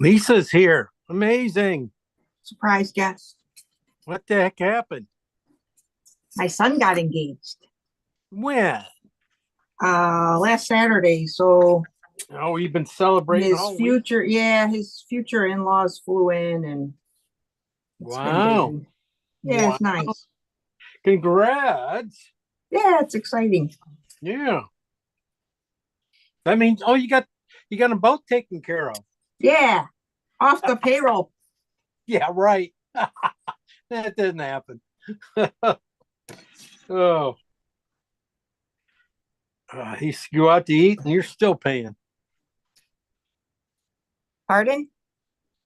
Lisa's here. Amazing. Surprise guest. What the heck happened? My son got engaged When? last Saturday. So Oh, we've been celebrating his all week. his future in-laws flew in and it's been Wow. good. Yeah, Wow. it's nice. Congrats. Yeah, it's exciting. Yeah. That means you got them both taken care of. Yeah, off the payroll. Yeah, right. That didn't happen. Oh. He's go out to eat and you're still paying. Pardon?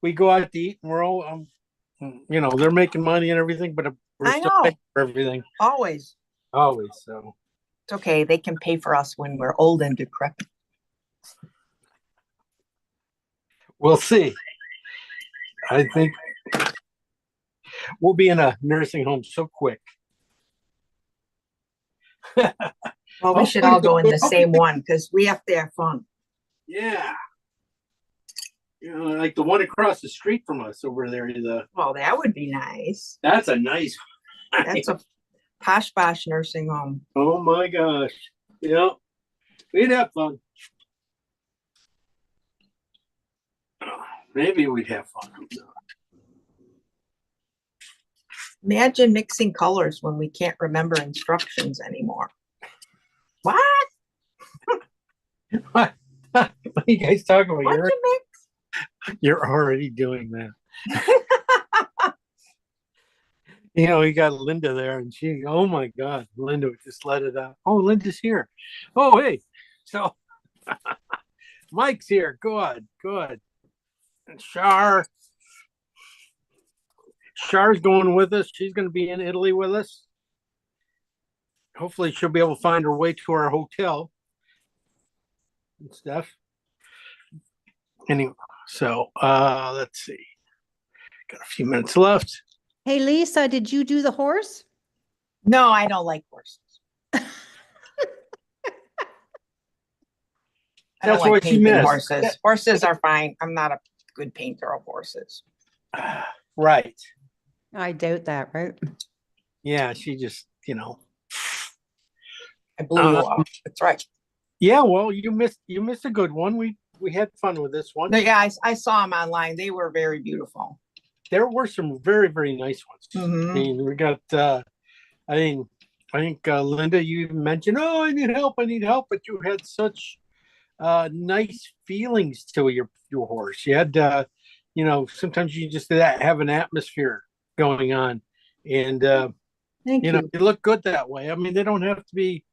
We go out to eat and we're all they're making money and everything, but we're I still know. paying for everything. Always. Always. So It's okay. They can pay for us when we're old and decrepit. we'll see. I think we'll be in a nursing home so quick. Well, we should all go in the same one because we have to have fun. Yeah. Like the one across the street from us over there. Well, that would be nice. That's a nice one. That's a posh bosh nursing home. Oh my gosh. Yeah. We'd have fun. Maybe we'd have fun. Imagine mixing colors when we can't remember instructions anymore. What? What are you guys talking about? What'd you mix? You're already doing that. You got Linda there, and oh my God, Linda just let it out. Oh, Linda's here. Oh, hey. So Mike's here. Good. And Char's going with us. She's going to be in Italy with us. Hopefully she'll be able to find her way to our hotel and stuff. Anyway, so let's see. Got a few minutes left. Hey, Lisa, did you do the horse? No, I don't like horses. I don't That's like what you painting missed. horses. Horses are fine. I'm not a good painter of horses. Right. I doubt that, right? Yeah, she just, I blew you off. That's right. Yeah, well, you missed a good one. We had fun with this one. No, yeah, I saw them online. They were very beautiful. There were some very, very nice ones. Mhm. I mean, we got I think Linda, you even mentioned, oh, I need help, but you had such nice feelings to your horse. You had sometimes you just have an atmosphere going on, and Thank you. you look good that way. I mean, they don't have to be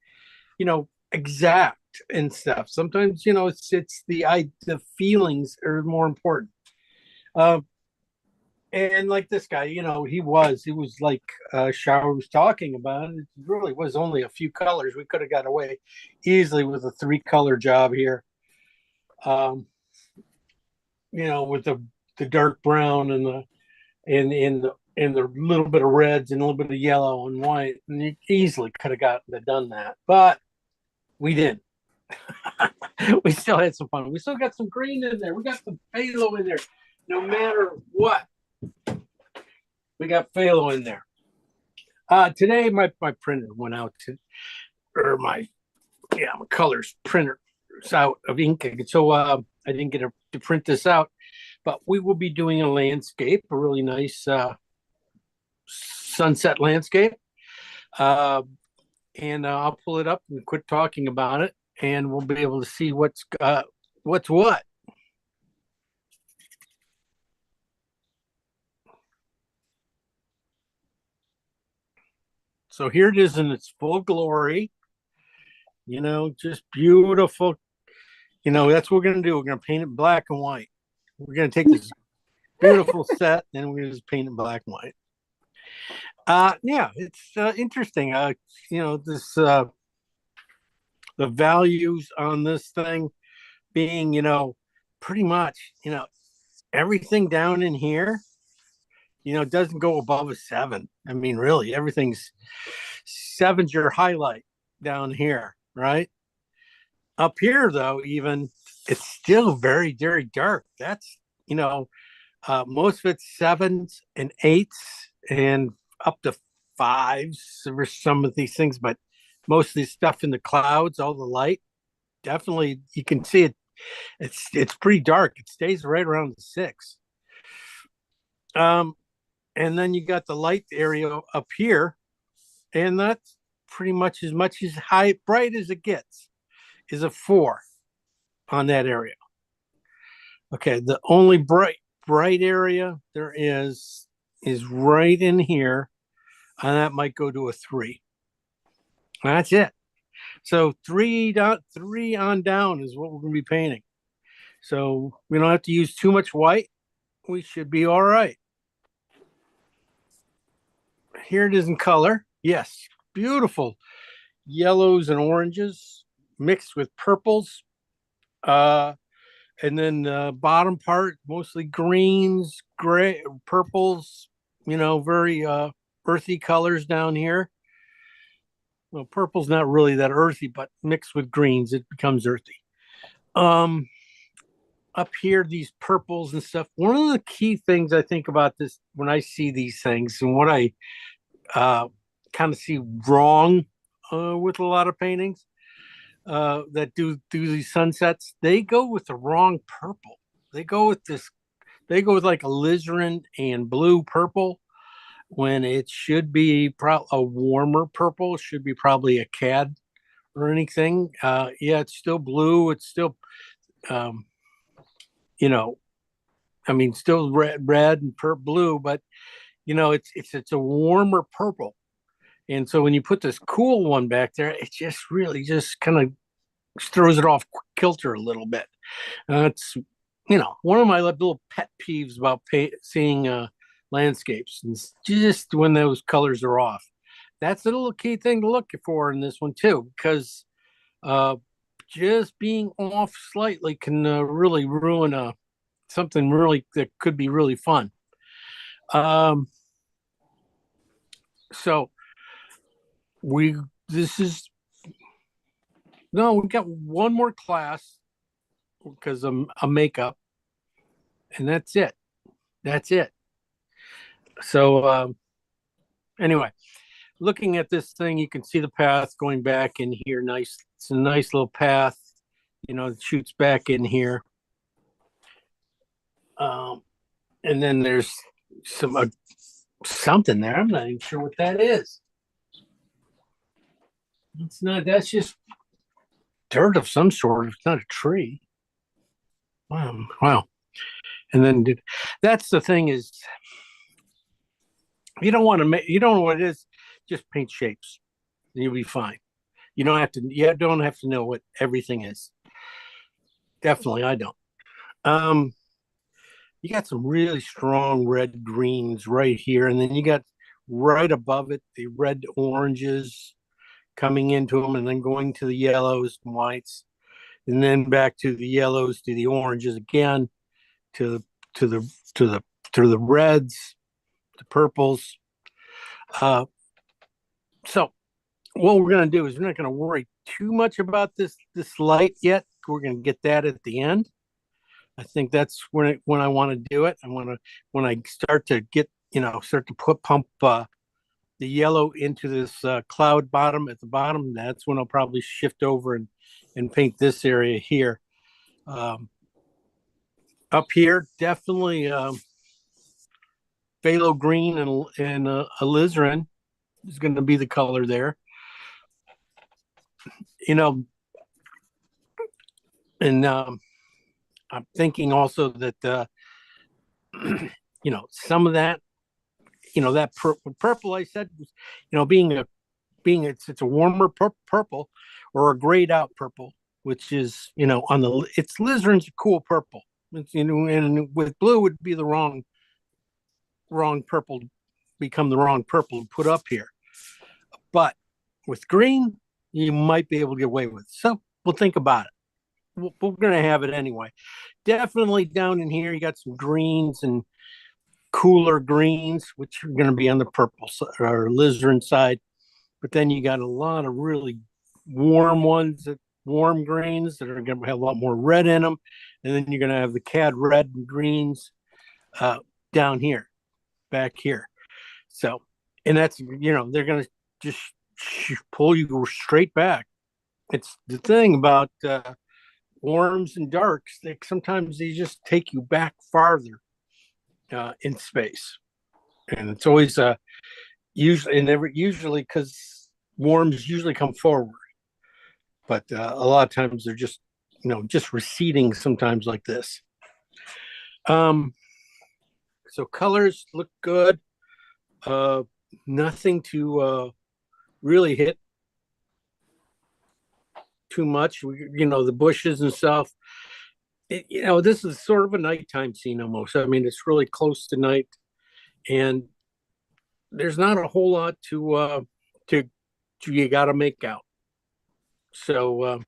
exact and stuff. Sometimes it's the feelings are more important. And like this guy, he was like Shar was talking about. It really was only a few colors. We could have got away easily with a 3-color job here. With the dark brown and the little bit of reds and a little bit of yellow and white, and you easily could have done that, but we didn't. We still had some fun. We still got some green in there. We got some phthalo in there. No matter what, we got phthalo in there. Today, my printer went out my colors printer is out of ink, so I didn't get to print this out. But we will be doing a landscape, a really nice sunset landscape, and I'll pull it up and quit talking about it, and we'll be able to see what's what. So here it is in its full glory. Just beautiful. That's what we're going to do. We're going to paint it black and white. We're going to take this beautiful set and we're going to just paint it black and white. It's interesting. This the values on this thing being, pretty much, everything down in here, doesn't go above a 7. I mean, really, everything's 7's your highlight down here, right? Up here, though, even it's still very, very dark. That's, most of it's 7s and 8s and up to 5s for some of these things, but most of this stuff in the clouds, all the light, definitely you can see it. It's pretty dark. It stays right around the 6. And then you got the light area up here, and that's pretty much as high bright as it gets is a 4 on that area. Okay, the only bright area there is right in here, and that might go to a 3. That's it. So 3 on down is what we're going to be painting. So we don't have to use too much white. We should be all right. Here it is in color. Yes, beautiful yellows and oranges mixed with purples. And then the bottom part, mostly greens, gray, purples, very earthy colors down here. Well, purple's not really that earthy, but mixed with greens, it becomes earthy. Up here, these purples and stuff. One of the key things I think about this when I see these things, and what I kind of see wrong with a lot of paintings that do these sunsets, they go with the wrong purple. They go with like alizarin and blue purple, when it should be a warmer purple. It should be probably a cad or anything. Yeah, it's still blue. It's still, still red and blue, but it's a warmer purple. And so when you put this cool one back there, it just really just kind of throws it off kilter a little bit. It's one of my little pet peeves about seeing landscapes, and just when those colors are off. That's a little key thing to look for in this one too, because just being off slightly can really ruin something really that could be really fun. So we've got one more class because I'm a makeup, and that's it. So anyway, looking at this thing, you can see the path going back in here. Nice. It's a nice little path, it shoots back in here. And then there's something there. I'm not even sure what that is. That's just dirt of some sort. It's not a tree. Wow. And then that's the thing is, you don't know what it is, just paint shapes and you'll be fine. You don't have to know what everything is. Definitely, I don't. You got some really strong red greens right here, and then you got right above it the red oranges coming into them, and then going to the yellows and whites, and then back to the yellows, to the oranges again, to the reds, the purples. So what we're going to do is we're not going to worry too much about this light yet. We're going to get that at the end. I think that's when I want to do it. When I start to pump the yellow into this cloud bottom at the bottom. That's when I'll probably shift over and paint this area here. Up here, definitely phthalo green and alizarin is going to be the color there. And I'm thinking also that some of that, that purple I said was, it's a warmer purple or a grayed out purple, which is it's alizarin's a cool purple. It's, and with blue would be the wrong purple, become the wrong purple to put up here. But with green, you might be able to get away with it. So we'll think about it. We're going to have it anyway. Definitely down in here, you got some greens and cooler greens, which are going to be on the purple or alizarin side. But then you got a lot of really warm ones that warm greens that are going to have a lot more red in them, and then you're going to have the cad red and greens down here, back here. So, and that's, they're going to just pull you straight back. It's the thing about warms and darks. Sometimes they just take you back farther in space, and it's always usually because warms usually come forward, but a lot of times they're just just receding sometimes like this. So colors look good. Nothing to really hit too much. The bushes and stuff. This is sort of a nighttime scene almost. I mean, it's really close to night, and there's not a whole lot to you got to make out. So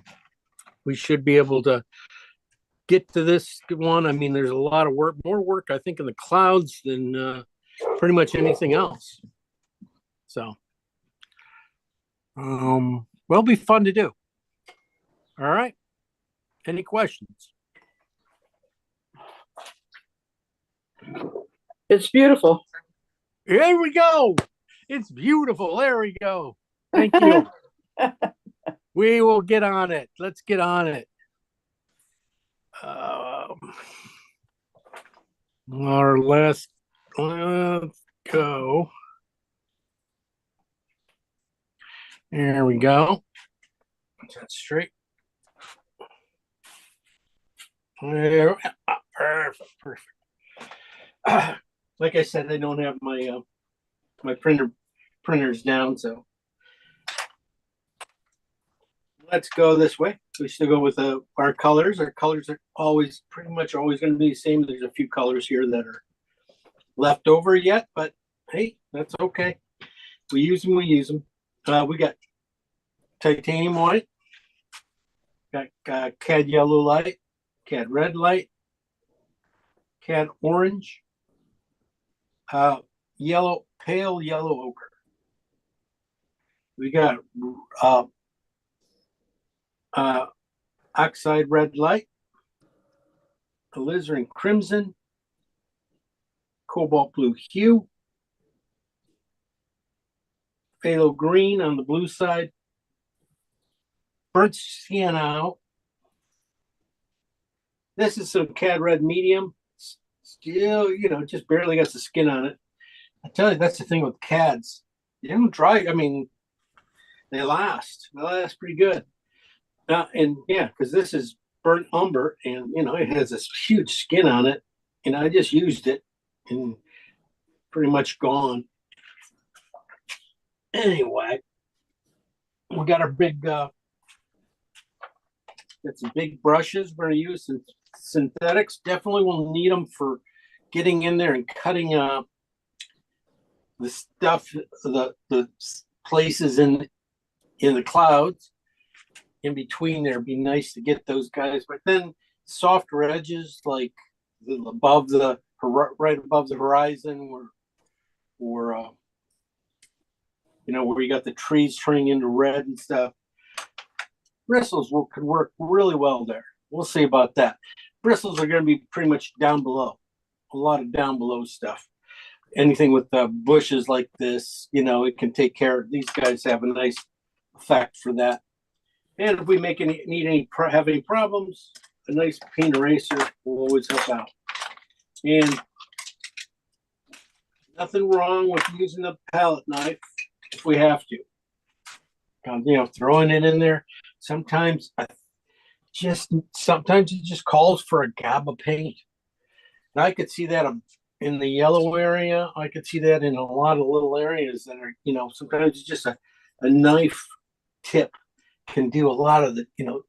we should be able to get to this one. I mean, there's a lot of more work, I think, in the clouds than pretty much anything else. So, well, it'll be fun to do. All right. Any questions? It's beautiful. Here we go. It's beautiful. There we go. Thank you. We will get on it. Let's get on it. Our last, let's go. There we go. That's straight. There, perfect. Like I said, I don't have my my printers down, so let's go this way. We still go with our colors. Our colors are pretty much always going to be the same. There's a few colors here that are left over yet, but hey, that's okay. We use them. We got titanium white, got cad yellow light, cad red light, cad orange, yellow, pale yellow ochre. We got oxide red light, alizarin crimson, cobalt blue hue, phthalo green on the blue side, burnt sienna out. This is some cad red medium. Still, just barely got the skin on it. I tell you, that's the thing with cads. They don't dry. I mean, they last. They last pretty good. And yeah, because this is burnt umber, and it has this huge skin on it, and I just used it, and pretty much gone. Anyway, we got our big, got some big brushes. We're gonna use some synthetics. Definitely will need them for getting in there and cutting the stuff, the places in the clouds. In between there, be nice to get those guys, but then softer edges like right above the horizon, or where you got the trees turning into red and stuff. Bristles could work really well there. We'll see about that. Bristles are going to be pretty much down below, a lot of down below stuff. Anything with bushes like this, it can take care of. These guys have a nice effect for that. And if we have any problems, a nice paint eraser will always help out. And nothing wrong with using a palette knife if we have to. Throwing it in there. Sometimes it just calls for a gob of paint. And I could see that in the yellow area. I could see that in a lot of little areas that are, sometimes it's just a knife tip can do a lot of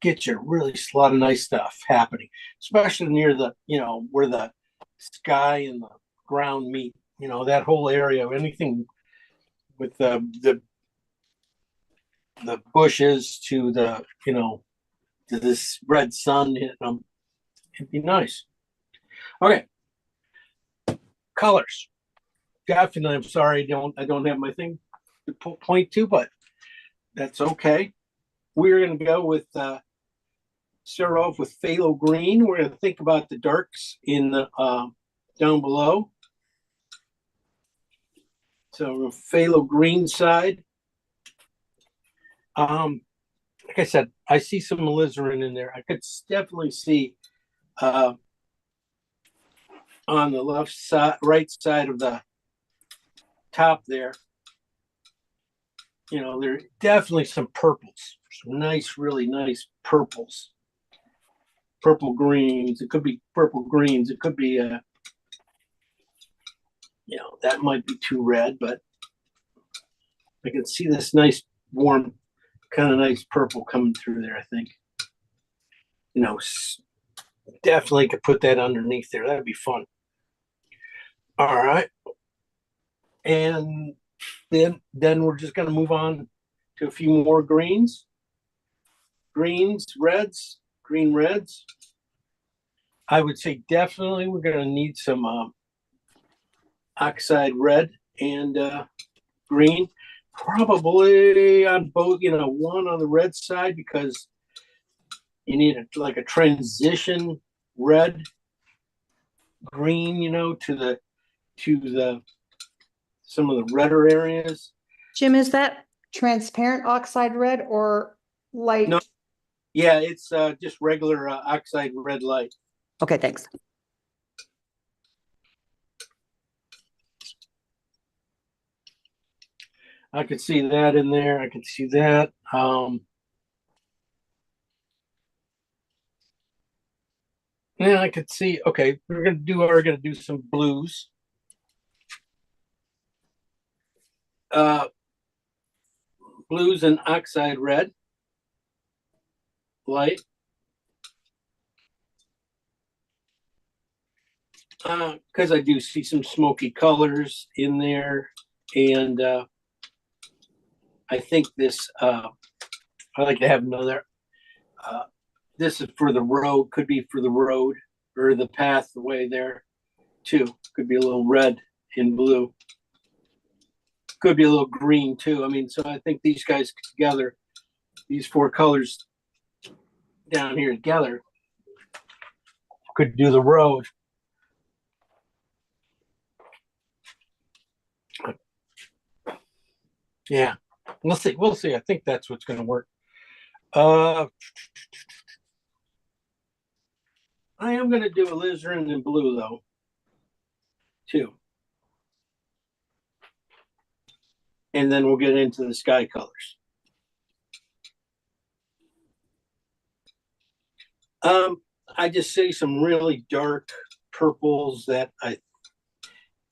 get you really a lot of nice stuff happening, especially near the, where the sky and the ground meet, that whole area, anything with the bushes to the, to this red sun hitting them, it'd be nice. Okay. Colors. Definitely, I'm sorry, I don't have my thing to point to, but that's okay. We're going to go with Start off with phthalo green. We're going to think about the darks in the down below. So phthalo green side. Like I said, I see some alizarin in there. I could definitely see on the left side, right side of the top there. You know, there are definitely some purples, some nice, really nice purples, purple greens. It could be purple greens. It could be, you know, that might be too red, but I can see this nice, warm, kind of nice purple coming through there. I think, you know, definitely could put that underneath there. That'd be fun. All right, and then we're just going to move on to a few more greens, reds, green reds. I would say definitely we're going to need some oxide red and green, probably on both, you know, one on the red side because you need like a transition red green, you know, to the some of the redder areas. Jim, is that transparent oxide red or light? No. Yeah, it's just regular oxide red light. Okay, thanks. I could see that in there. I could see that. Yeah, I could see. Okay, we're gonna do some blues. Blues and oxide red light. Because I do see some smoky colors in there, and I think this. I like to have another. This is for the road. Could be for the road or the pathway there, too. Could be a little red and blue. Could be a little green too. I mean, so I think these guys together, these four colors down here together, could do the road. Yeah, we'll see. We'll see. I think that's what's going to work. I am going to do alizarin in blue though, too. And then we'll get into the sky colors. I just see some really dark purples that I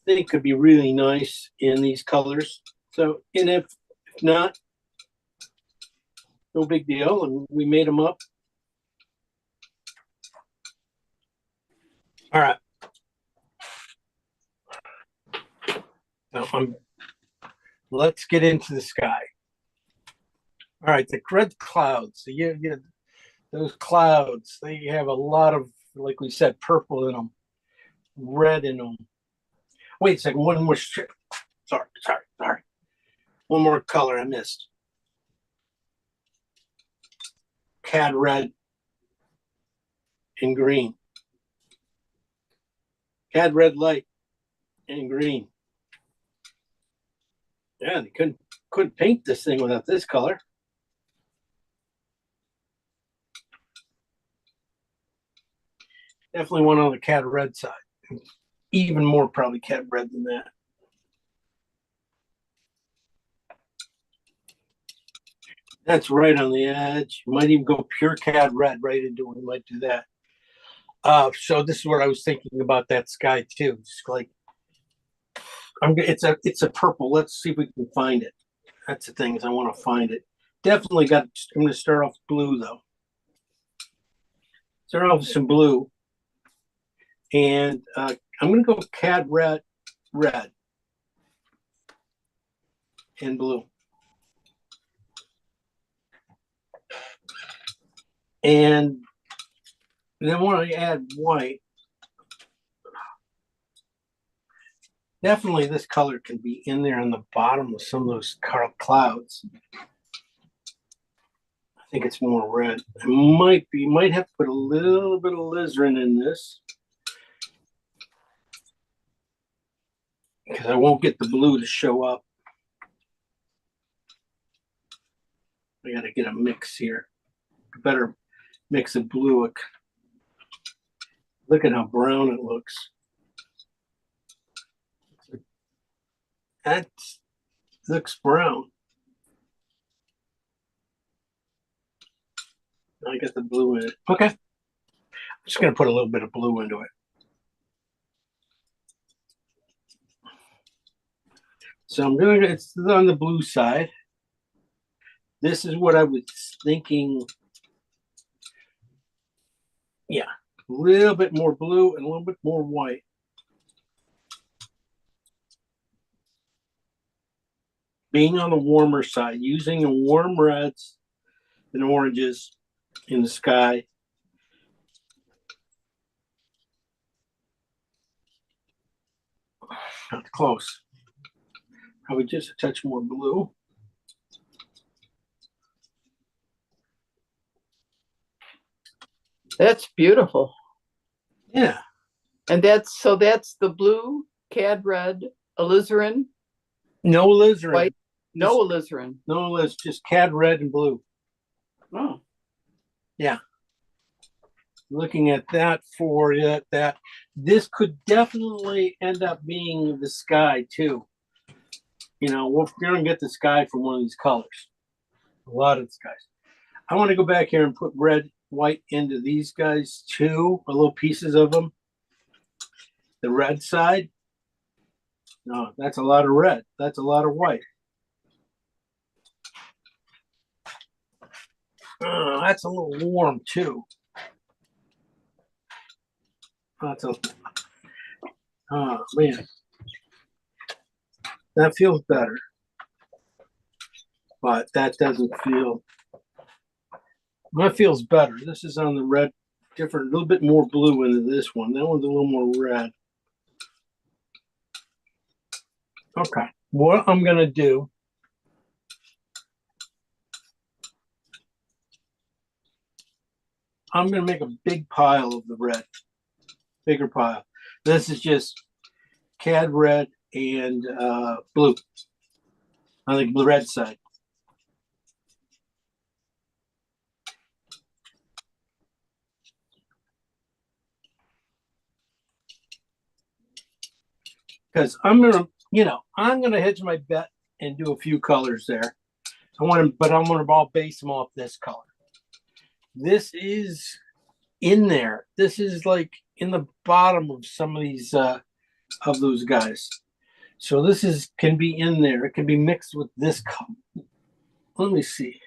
think could be really nice in these colors. So, and if not, no big deal. And we made them up. All right. Now let's get into the sky. All right, the red clouds. So you those clouds, they have a lot of, like we said, purple in them, red in them. Wait a second, one more. Sorry. One more color I missed. Cad red and green. Cad red light and green. Yeah, they couldn't paint this thing without this color. Definitely one on the cad red side. Even more probably cad red than that. That's right on the edge. You might even go pure cad red right into it. We might do that. So this is what I was thinking about that sky too. Just like it's a purple. Let's see if we can find it. That's the thing is I want to find it. Definitely got. I'm going to start off blue though. Start off with some blue, and I'm going to go cad red, and blue. And then when I add white, definitely this color can be in there on the bottom of some of those clouds. I think it's more red. It might have to put a little bit of alizarin in this because I won't get the blue to show up. I gotta get a mix here. Better mix of blue. Look at how brown it looks. That looks brown. I got the blue in it. Okay. I'm just going to put a little bit of blue into it. So I'm going to, it's on the blue side. This is what I was thinking. Yeah, a little bit more blue and a little bit more white. Being on the warmer side, using the warm reds and oranges in the sky. Not close. Probably just a touch more blue. That's beautiful. Yeah. And that's the blue, cad red, alizarin, No alizarin. white, no alizarin. No alizarin, just cad red and blue. Oh, Yeah. Looking at that for it, that this could definitely end up being the sky too. You know, we're going to get the sky from one of these colors. A lot of the skies. I want to go back here and put red, white into these guys too, a little pieces of them. The red side. No, that's a lot of red. That's a lot of white. That's a little warm too. That's a, oh man, that feels better, but that doesn't feel. That feels better. This is on the red, different, a little bit more blue into this one. That one's a little more red. Okay, what I'm gonna do. I'm gonna make a big pile of the red. Bigger pile. This is just cad red and blue on the red side. Because I'm gonna hedge my bet and do a few colors there. I'm gonna base them off this color. This is in there. This is like in the bottom of some of these of those guys. So this can be in there. It can be mixed with this color. Let me see.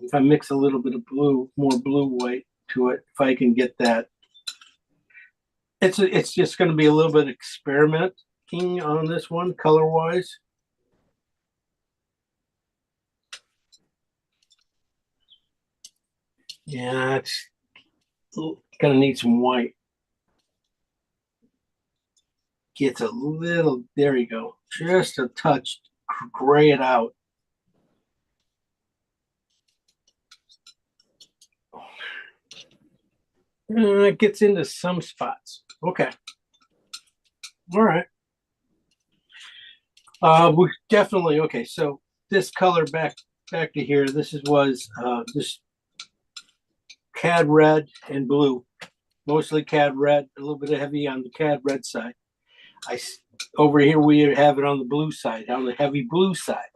If I mix a little bit of blue, more blue white to it, if I can get that. It's just going to be a little bit experimenting on this one, color wise. Yeah, it's gonna need some white. Gets a little, there you go, just a touch, gray it out. It gets into some spots. Okay. All right. We definitely, okay, so this color back to here, this was this cad red and blue, mostly cad red, a little bit heavy on the cad red side. Over here we have it on the blue side, on the heavy blue side.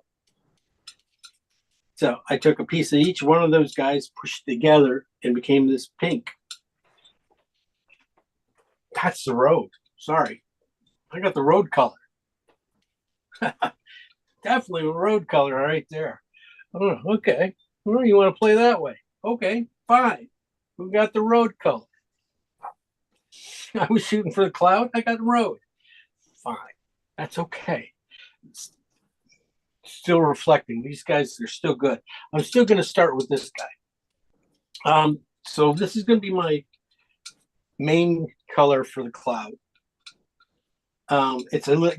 So I took a piece of each one of those guys, pushed together, and became this pink. That's the road. Sorry, I got the road color. Definitely a road color right there. Oh, okay. Well, you want to play that way? Okay, fine. We got the road color. I was shooting for the cloud. I got the road. Fine. That's okay. It's still reflecting. These guys are still good. I'm still going to start with this guy. So this is going to be my main color for the cloud. It's going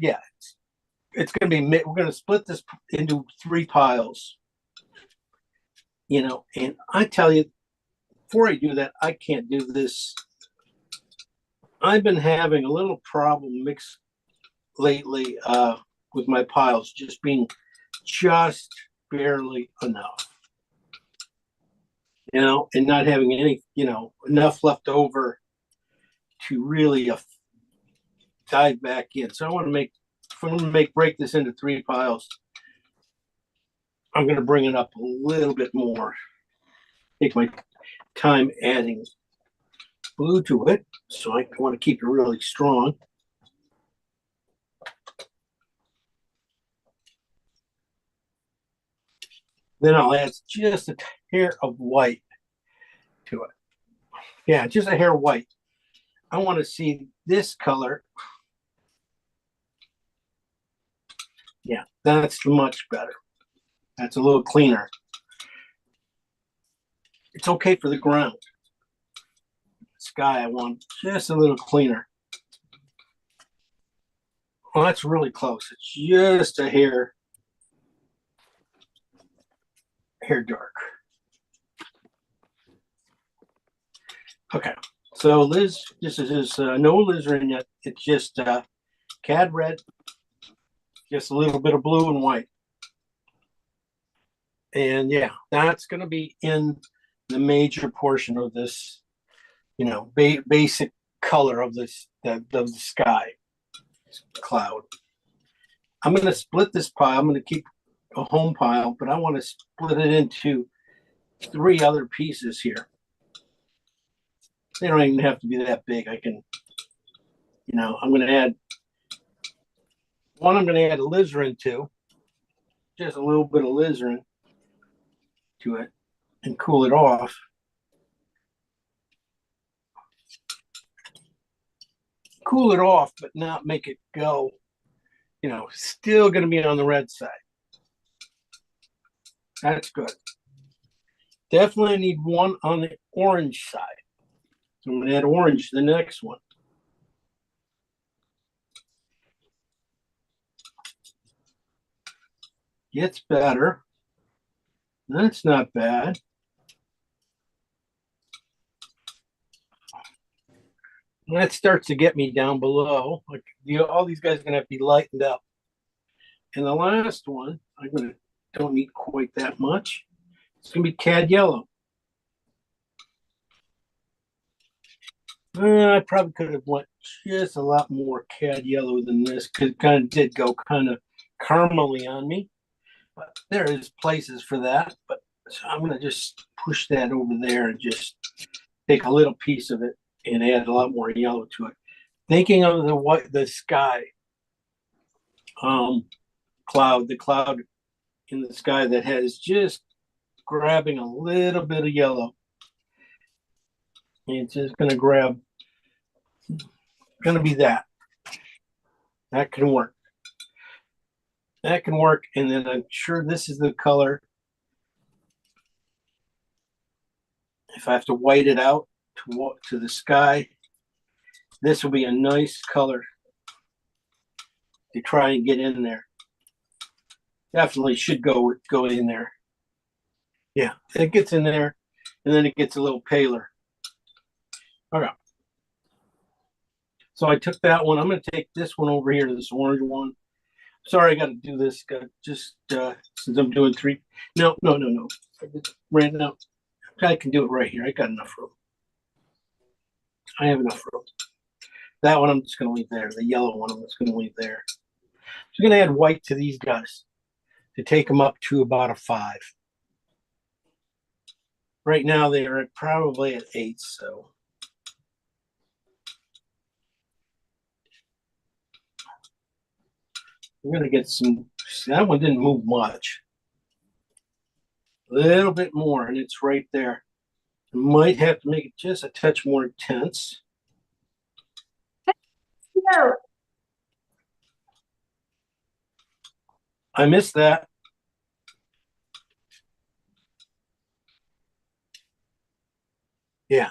to be, we're going to split this into 3 piles. you know, and I tell you, before I do that, I can't do this. I've been having a little problem mixed lately with my piles just being just barely enough, you know, and not having any, you know, enough left over to really dive back in. So I want to make, if I'm going to break this into 3 piles, I'm going to bring it up a little bit more. Take my time adding glue to it. So I want to keep it really strong. Then I'll add just a hair of white to it. Yeah, just a hair white. I want to see this color. Yeah, that's much better. That's a little cleaner. It's okay for the ground. Sky, I want just a little cleaner. Well, that's really close. It's just a hair dark. Okay, so Liz, this is no alizarin yet. It's just cad red, just a little bit of blue and white. And yeah, that's going to be in the major portion of this, you know, basic color of this, of the sky cloud. I'm going to split this pile. I'm going to keep a home pile, but I want to split it into 3 other pieces here. They don't even have to be that big. I can, you know, I'm going to add one. I'm going to add alizarin to, just a little bit of alizarin to it, and cool it off. Cool it off, but not make it go, you know, still going to be on the red side. That's good. Definitely need one on the orange side. So I'm going to add orange to the next one. Gets better. That's not bad. That starts to get me down below. Like, you know, all these guys are going to have to be lightened up. And the last one, don't need quite that much. It's going to be cad yellow. I probably could have went just a lot more cad yellow than this, because it kind of did go kind of caramely on me. But there is places for that. But so I'm going to just push that over there and just take a little piece of it and add a lot more yellow to it. Thinking of the sky cloud, the cloud in the sky that has just grabbing a little bit of yellow. And it's just going to grab, going to be that. That can work. That can work. And then I'm sure this is the color. If I have to white it out to the sky, this will be a nice color to try and get in there. Definitely should go in there. Yeah, it gets in there, and then it gets a little paler. Okay. So I took that one. I'm going to take this one over here to this orange one. Sorry, I got to do this. Just since I'm doing 3. No. I just ran out. I can do it right here. I got enough room. I have enough room. That one I'm just going to leave there. The yellow one I'm just going to leave there. So I'm going to add white to these guys to take them up to about a 5. Right now they are probably at 8. So we're going to get some. That one didn't move much. A little bit more, and it's right there. I might have to make it just a touch more intense. No. I missed that. Yeah,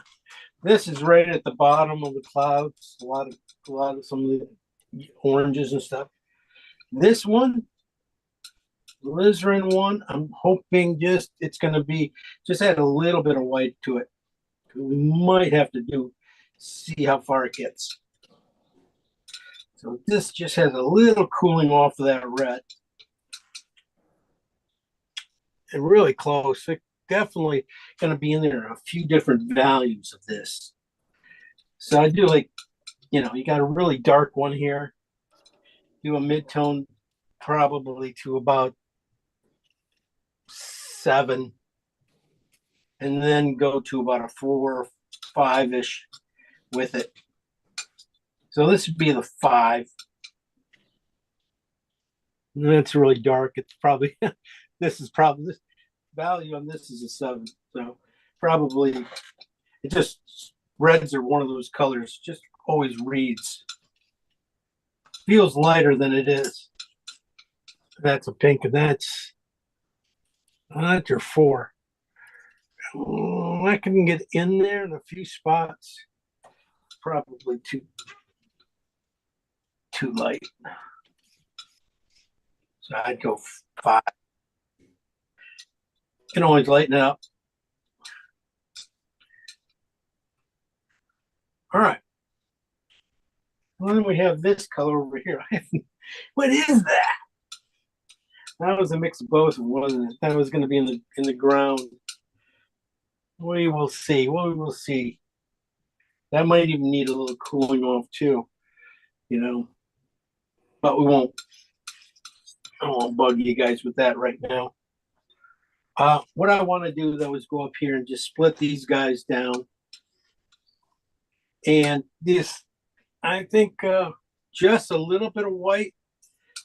this is right at the bottom of the clouds. A lot of some of the oranges and stuff. This one, Alizarin one, I'm hoping it's going to be just add a little bit of white to it. We might have to see how far it gets. So this just has a little cooling off of that red. And really close. It definitely going to be in there a few different values of this. So I do like, you got a really dark one here. Do a mid-tone probably to about 7. And then go to about a 4, 5-ish with it. So this would be the 5. And it's really dark. It's probably this value on this is a 7. So probably it just reds are one of those colors, just always reads. Feels lighter than it is. That's a pink, and that's your 4. I can get in there in a few spots. Probably too light. So I'd go 5. Can always lighten it up. All right. Well, then we have this color over here. What is that? That was a mix of both, wasn't it? That was going to be in the ground. We will see. We will see. That might even need a little cooling off too, But we won't. I won't bug you guys with that right now. What I want to do though is go up here and just split these guys down. And this, I think, just a little bit of white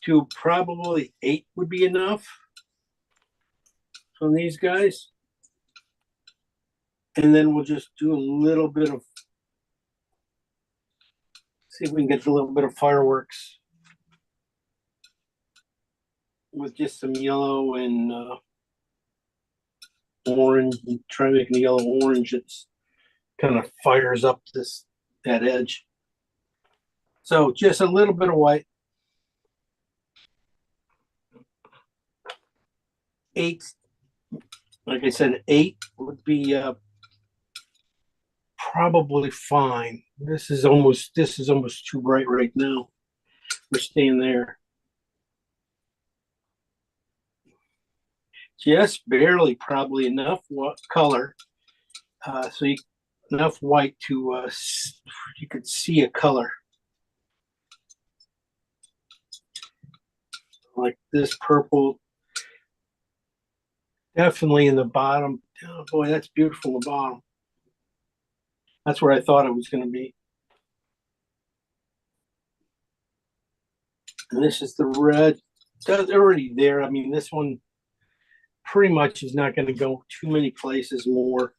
to probably 8 would be enough on these guys. And then we'll just do a little bit of, see if we can get a little bit of fireworks with just some yellow and orange, and try making the yellow orange. It's kind of fires up that edge. So just a little bit of white. 8, like I said, 8 would be probably fine. This is almost too bright right now. We're staying there. Just barely, probably enough color, so enough white to you could see a color like this purple. Definitely in the bottom. Oh boy, that's beautiful. The bottom. That's where I thought it was going to be. And this is the red. It's already there. I mean, this one pretty much is not going to go too many places more.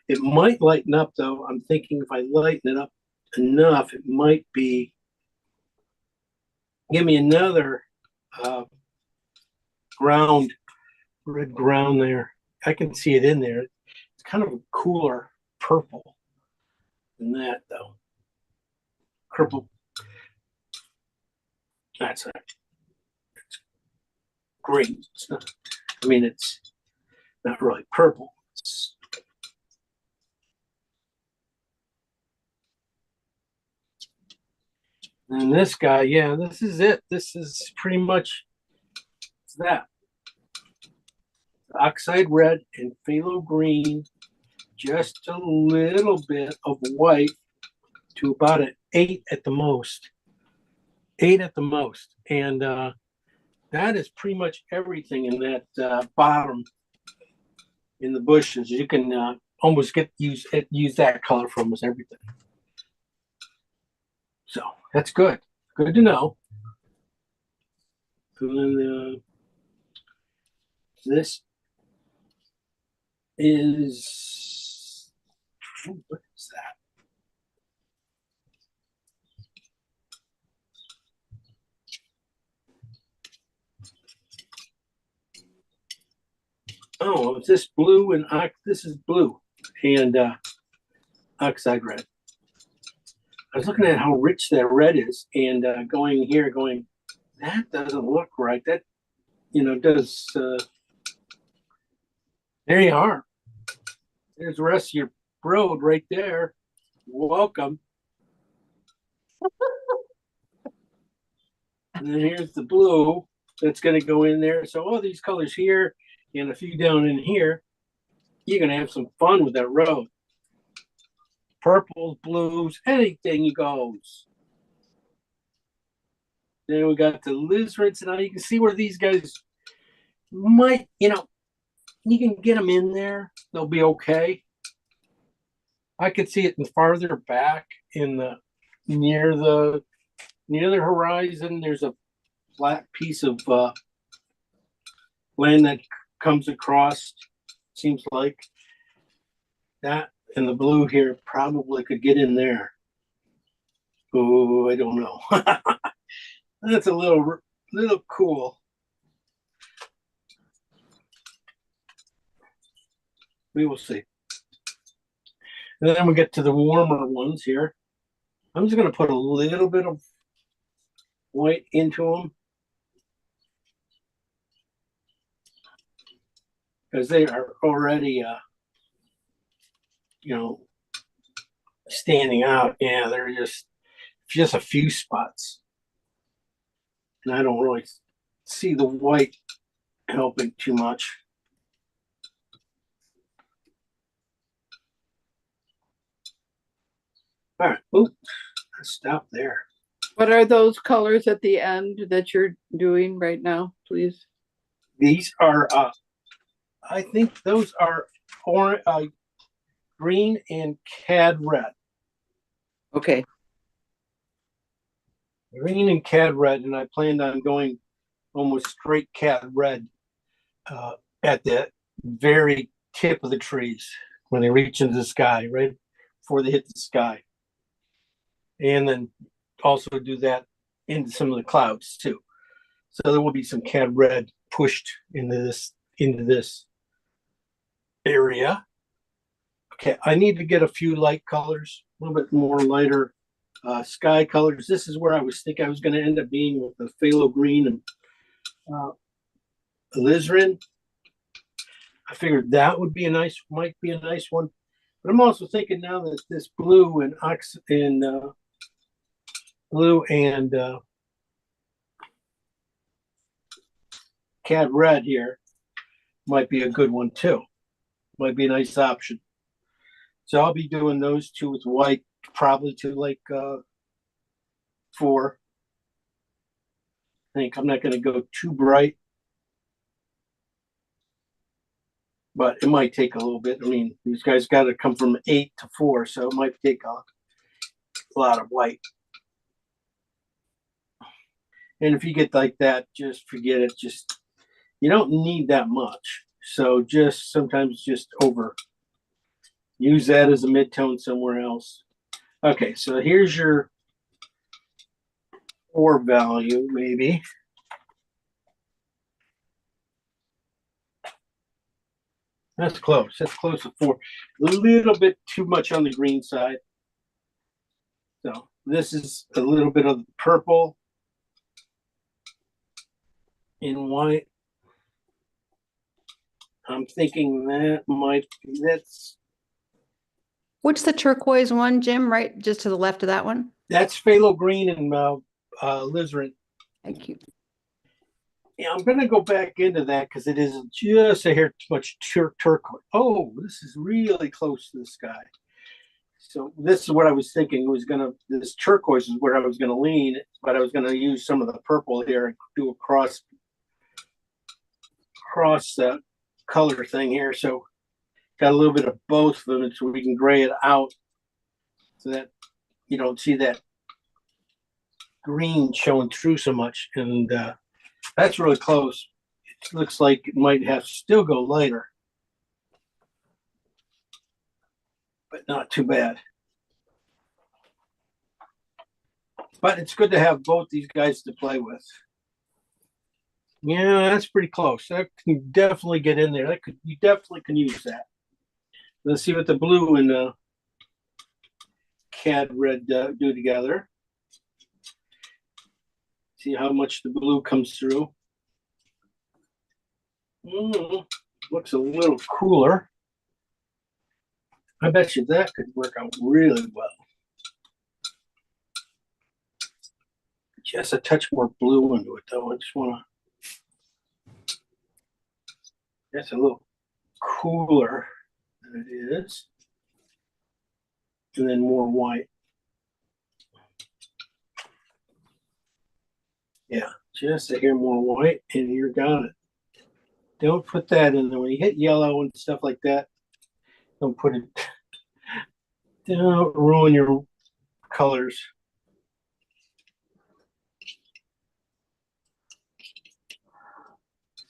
It might lighten up though. I'm thinking if I lighten it up enough, it might be. Give me another red ground there. I can see it in there. It's kind of a cooler purple than that though. Purple. That's it. It's green. It's not. I mean, it's not really purple. And this guy, yeah, this is it. This is pretty much that. Oxide red and phthalo green, just a little bit of white to about an 8 at the most. 8 at the most. And that is pretty much everything in that bottom in the bushes. You can almost use that color for almost everything. So that's good. Good to know. And then this is, what is that? Oh, is this blue and this is blue and oxide red. I was looking at how rich that red is and going here, that doesn't look right. does, there you are. There's the rest of your road right there. Welcome. And then here's the blue that's going to go in there. So all these colors here and a few down in here, you're going to have some fun with that road. Purples, blues, anything goes. Then we got the lizards. Now you can see where these guys might, you can get them in there. They'll be okay. I could see it farther back in the near the horizon. There's a flat piece of land that comes across. Seems like that, and the blue here probably could get in there. Oh, I don't know. That's a little cool. We will see. And then we get to the warmer ones here. I'm just going to put a little bit of white into them because they are already, standing out. Yeah, they're just a few spots. And I don't really see the white helping too much. All right, let's stop there. What are those colors at the end that you're doing right now, please? These are, I think those are green and cad red. Okay. Green and cad red, and I planned on going almost straight cad red at the very tip of the trees when they reach into the sky, right before they hit the sky. And then also do that into some of the clouds too. So there will be some cad red pushed into this area. Okay, I need to get a few light colors, a little bit more lighter sky colors. This is where I was thinking I was going to end up being with the phthalo green and alizarin. I figured that would be might be a nice one. But I'm also thinking now that this blue and cad red here might be a good one too. Might be a nice option. So I'll be doing those two with white, probably to like 4. I think I'm not going to go too bright, but it might take a little bit. I mean, these guys got to come from 8 to 4, so it might take a lot of white. And if you get like that, just forget it. Just, you don't need that much. So just sometimes just use that as a mid-tone somewhere else. Okay, so here's your 4 value, maybe. That's close. That's close to 4. A little bit too much on the green side. So this is a little bit of purple in white. I'm thinking that's What's the turquoise one, Jim? Right, just to the left of that one? that's phthalo green and alizarin. Thank you. Yeah, I'm going to go back into that because it is just a hair too much turquoise. Oh, this is really close to the sky. So this is what I was thinking this turquoise is where I was going to lean, but I was going to use some of the purple here and do a cross color thing here. So got a little bit of both of them so we can gray it out so that you don't see that green showing through so much. And that's really close. It looks like it might have to still go lighter, but not too bad. But it's good to have both these guys to play with. Yeah, that's pretty close. That can definitely get in there. You definitely can use that. Let's see what the blue and cad red do together. See how much the blue comes through. Looks a little cooler. I bet you that could work out really well. Just a touch more blue into it, though. I just want to. That's a little cooler than it is. And then more white. Yeah, just a hair more white, and you're got it. Don't put that in there. When you hit yellow and stuff like that, don't put it. Don't ruin your colors.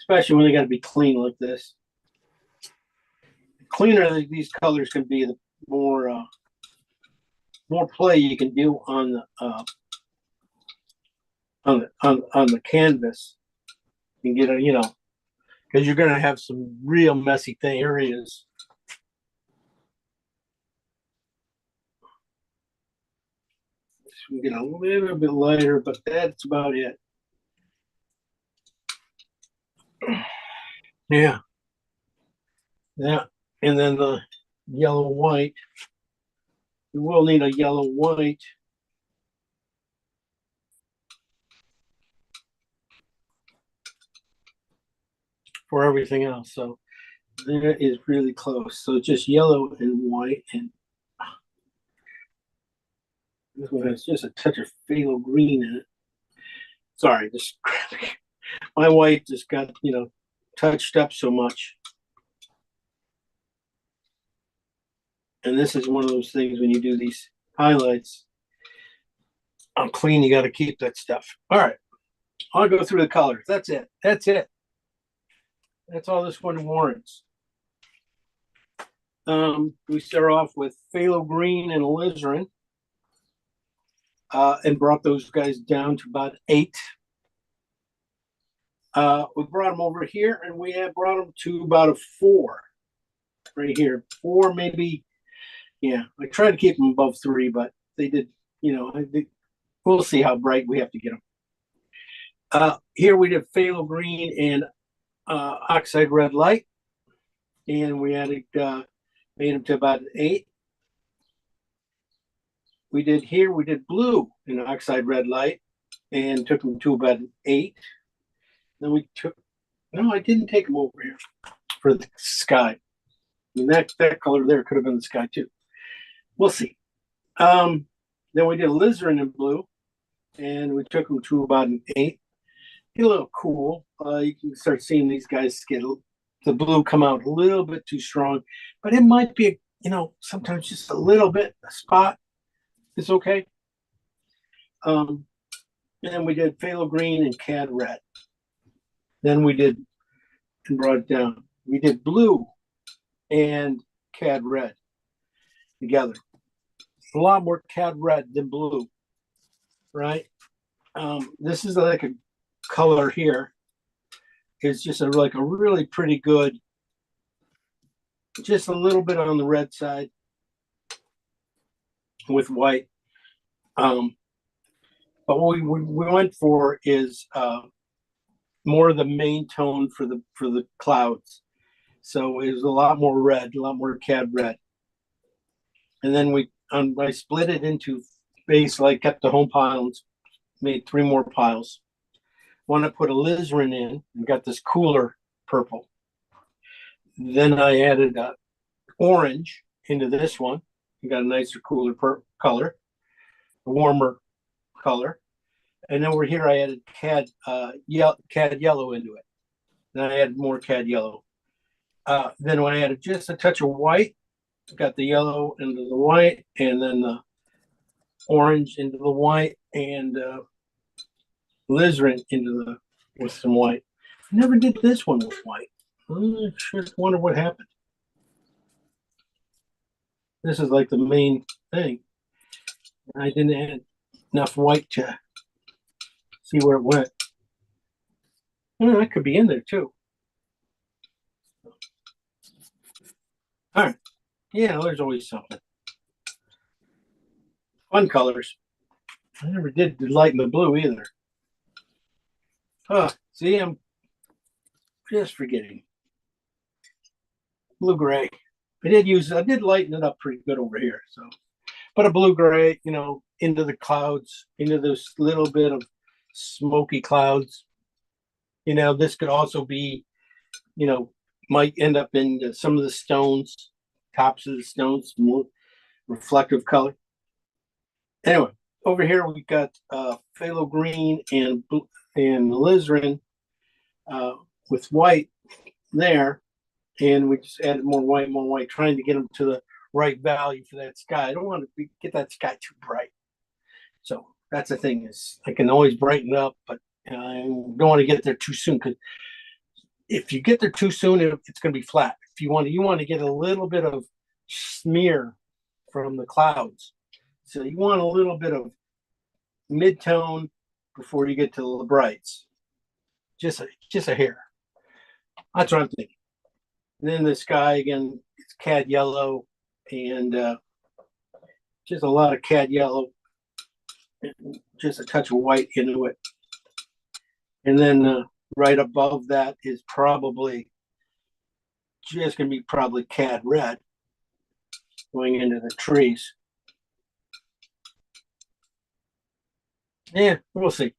Especially when they got to be clean like this. The cleaner these colors can be, the more play you can do on the canvas. You can get a because you're going to have some real messy areas. We get a little bit lighter, but that's about it. Yeah. And then the yellow white. We will need a yellow white. For everything else. So that is really close. So just yellow and white, and this one has just a touch of phthalo green in it. Sorry, this my white just got touched up so much. And this is one of those things when you do these highlights on clean, you got to keep that stuff. All right, I'll go through the colors. That's it. That's all this one warrants. We start off with phthalo green and alizarin, and brought those guys down to about 8. We brought them over here, and we have brought them to about a 4 right here. 4 maybe. Yeah, I tried to keep them above 3, but they did. We'll see how bright we have to get them. Here we did phthalo green and oxide red light, and we added made them to about an 8. We did blue and oxide red light and took them to about an 8. Then I didn't take them over here for the sky. I mean, that color there could have been the sky too. We'll see. Then we did alizarin in blue, and we took them to about an 8. Get a little cool. You can start seeing these guys get the blue come out a little bit too strong, but it might be, sometimes just a little bit, a spot is okay. And then we did phthalo green and cad red. Then we did and brought it down. We did blue and cad red together. A lot more cad red than blue, right? This is like a color here. It's just like a really pretty good, just a little bit on the red side with white. But what we went for is more of the main tone for the clouds. So it was a lot more red, a lot more cad red. And then I split it into basically kept the home piles, made 3 more piles. One I put alizarin in and got this cooler purple. Then I added orange into this one. You got a nicer, cooler color, a warmer color. And then over here I added cad yellow into it. Then I added more cad yellow. Then when I added just a touch of white, got the yellow into the white, and then the orange into the white, and alizarin with some white. I never did this one with white. I just wonder what happened. This is like the main thing. I didn't add enough white to see where it went. Oh, that could be in there too. All right. Yeah, there's always something. Fun colors. I never did the light and the blue either. See, just forgetting. Blue gray. I did lighten it up pretty good over here. So, but a blue gray, into the clouds, into this little bit of smoky clouds. This could also be, might end up in some of the stones, tops of the stones, more reflective color. Anyway, over here we've got phthalo green and alizarin with white there, and we just added more white, trying to get them to the right value for that sky. I don't want to get that sky too bright. So that's the thing, is I can always brighten up, but I don't want to get there too soon, because if you get there too soon, it's going to be flat. If you want to get a little bit of smear from the clouds. So you want a little bit of mid-tone before you get to the brights. Just a hair. That's what I'm thinking. And then the sky, again, it's cad yellow, and just a lot of cad yellow, just a touch of white into it. And then right above that is probably just going to be probably cad red going into the trees. Yeah, we'll see.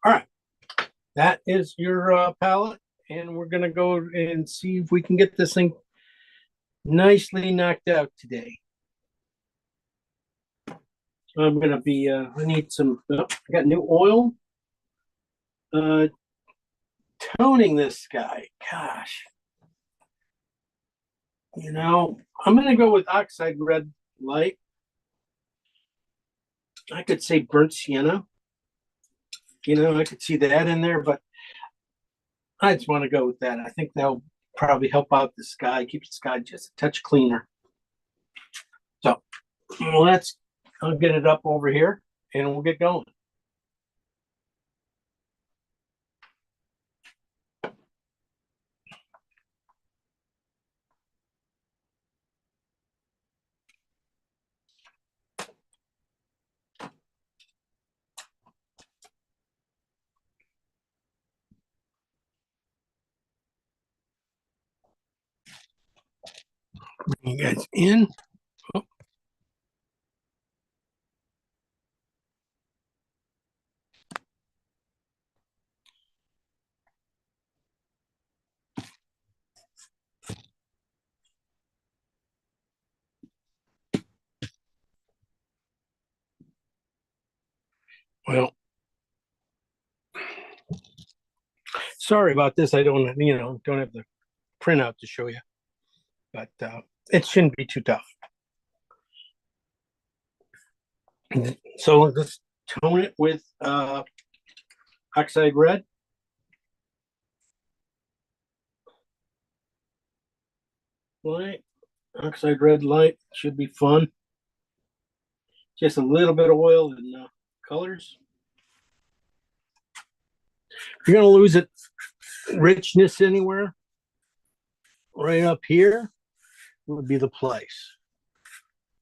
All right, that is your palette, and we're going to go and see if we can get this thing nicely knocked out today. I'm going to be, I need some, I got new oil. Toning this guy, gosh. I'm going to go with oxide red light. I could say burnt sienna. I could see that in there, but I just want to go with that. I think that'll probably help out the sky, keep the sky just a touch cleaner. So I'll get it up over here and we'll get going. Bring you guys in. Oh. Well, sorry about this. I don't have the printout to show you, but it shouldn't be too tough. So let's tone it with oxide red. Light, oxide red light should be fun. Just a little bit of oil and colors. If you're going to lose richness anywhere, right up here would be the place.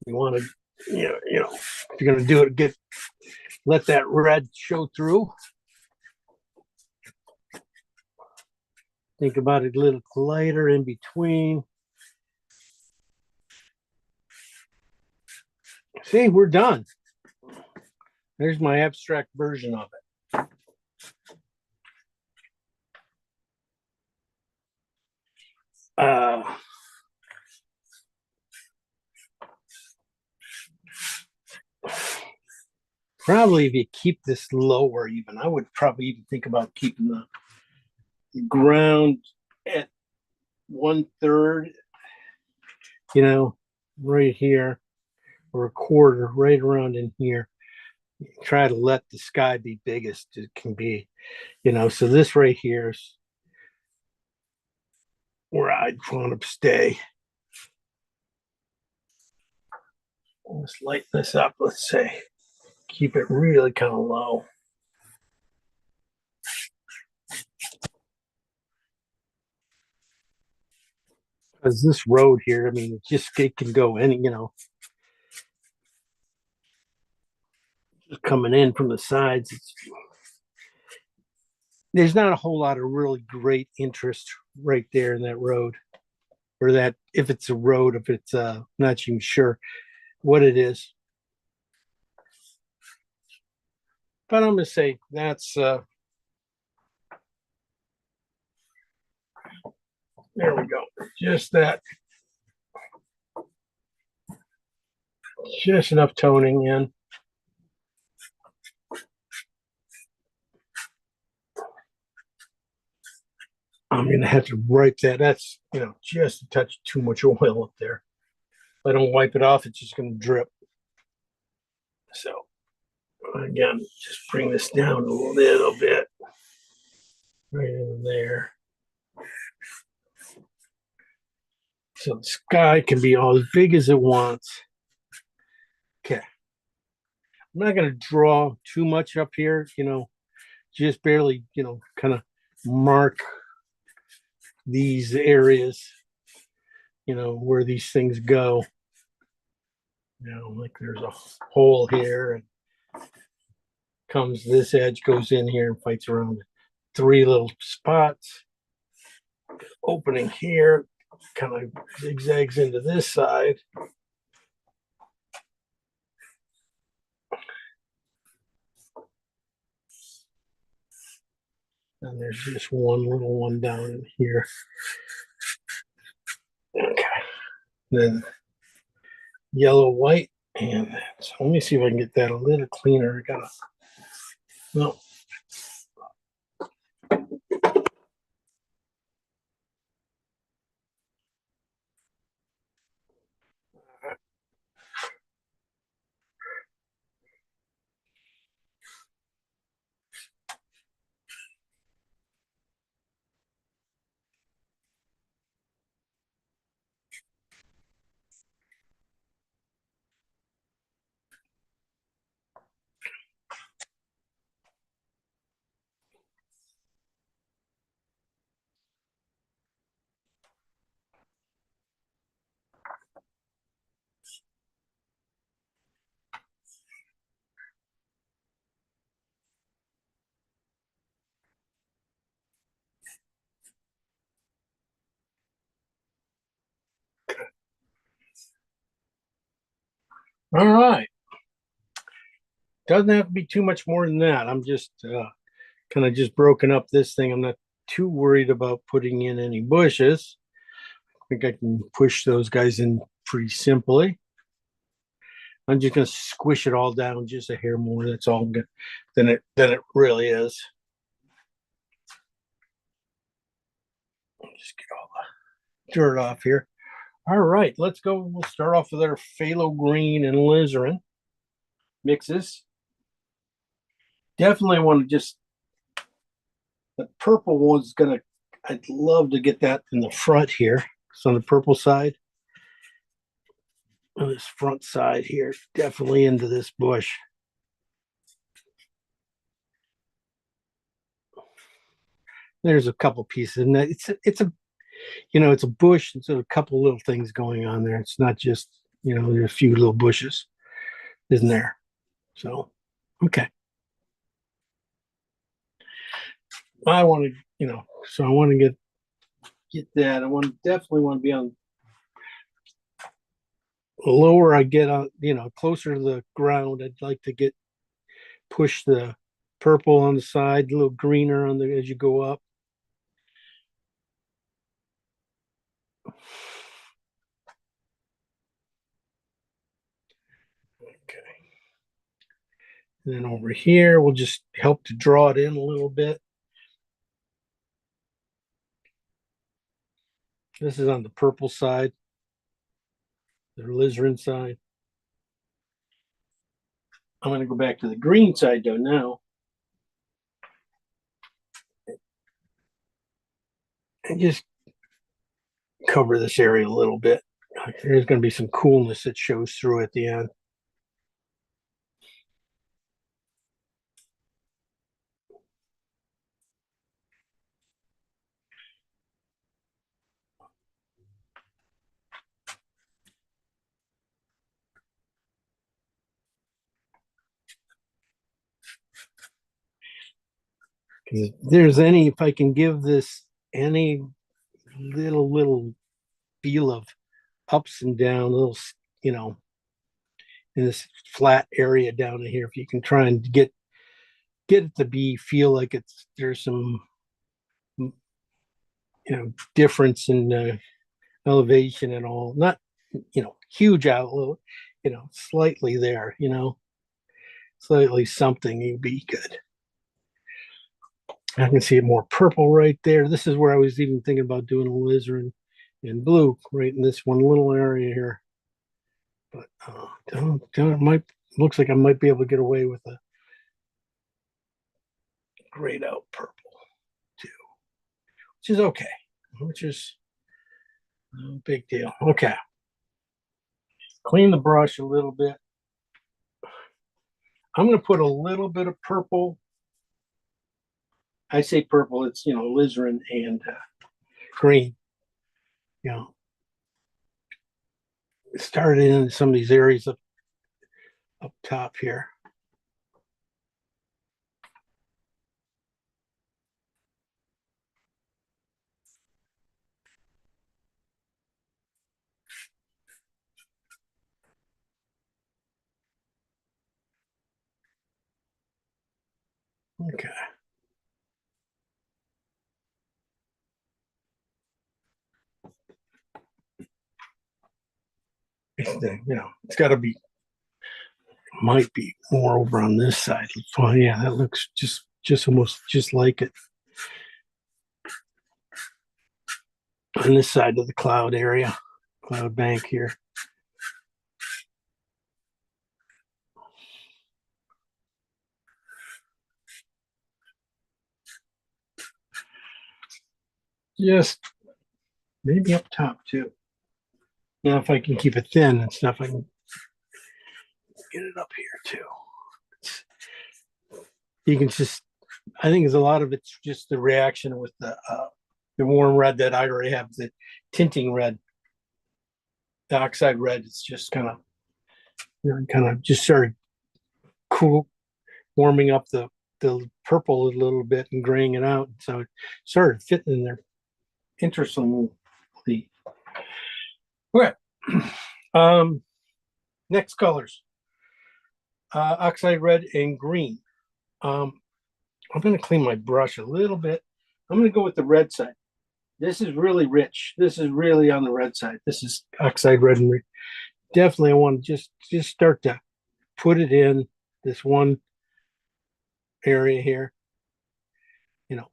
You want to, if you're going to do it, let that red show through. Think about it a little lighter in between. See, we're done. There's my abstract version of it. Probably if you keep this lower, even, I would probably even think about keeping the ground at 1/3, right here, or a quarter, right around in here. Try to let the sky be biggest it can be, so this right here is where I'd want to stay. Let's lighten this up, let's say. Keep it really kind of low. Because this road here, it can go any, just coming in from the sides. there's not a whole lot of really great interest right there in that road, or that if it's a road, if it's not even sure what it is. But I'm gonna say that's there we go. Just that, just enough toning in. I'm gonna have to wipe that. That's just a touch too much oil up there. If I don't wipe it off, it's just gonna drip. So again, just bring this down a little bit, right in there. So the sky can be all as big as it wants. Okay. I'm not going to draw too much up here, just barely, kind of mark these areas, where these things go. Like there's a hole here and comes this edge, goes in here and fights around it. 3 little spots. Opening here, kind of zigzags into this side. And there's just one little one down in here. Okay. Then yellow, white, and so let me see if I can get that a little cleaner. I gotta, no. All right. Doesn't have to be too much more than that. I'm just kind of just broken up this thing. I'm not too worried about putting in any bushes. I think I can push those guys in pretty simply. I'm just going to squish it all down just a hair more. That's all good than it really is. Just get all the dirt off here. All right, let's go. We'll start off with our phthalo green and alizarin mixes. Definitely want to just, the purple one's gonna, I'd love to get that in the front here. So on the purple side, on this front side here, definitely into this bush. There's a couple pieces, and it's a bush, and so a couple little things going on there. It's not just there's a few little bushes, isn't there? So okay. I want to, so I want to get that. Definitely want to be on lower. I get on, closer to the ground. I'd like to push the purple on the side, a little greener on the as you go up. Okay. And then over here, we'll just help to draw it in a little bit. This is on the purple side, the alizarin side. I'm going to go back to the green side though now. And just cover this area a little bit. There's going to be some coolness that shows through at the end. If there's any, if I can give this any little feel of ups and down, little, in this flat area down in here, if you can try and get it to be feel like there's some difference in elevation and all, not huge out, slightly there, slightly something, you'd be good. I can see it more purple right there. This is where I was even thinking about doing alizarin in blue, right in this one little area here. But might looks like I might be able to get away with a grayed out purple too, which is okay, which is no big deal. Okay, clean the brush a little bit. I'm going to put a little bit of purple. I say purple, it's alizarin and green. Started in some of these areas up top here. Okay. It's got to be, might be more over on this side. Oh yeah, that looks just almost just like it on this side of the cloud area, cloud bank here. Just maybe up top too. Now, if I can keep it thin and stuff, I can get it up here too. You can just, I think there's a lot of it's just the reaction with the warm red that I already have, the tinting red, the oxide red. It's just kind of just started cool, warming up the purple a little bit and graying it out. So it started fitting in there interestingly. Okay. Next colors, oxide red and green. I'm going to clean my brush a little bit. I'm going to go with the red side. This is really rich. This is really on the red side. This is oxide red and definitely I want to just start to put it in this one area here.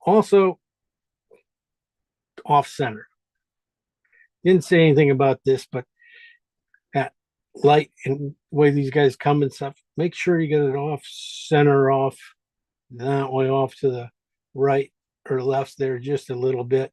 Also off center. Didn't say anything about this, but that light and way these guys come and stuff, make sure you get it off center, off that way, off to the right or left there just a little bit.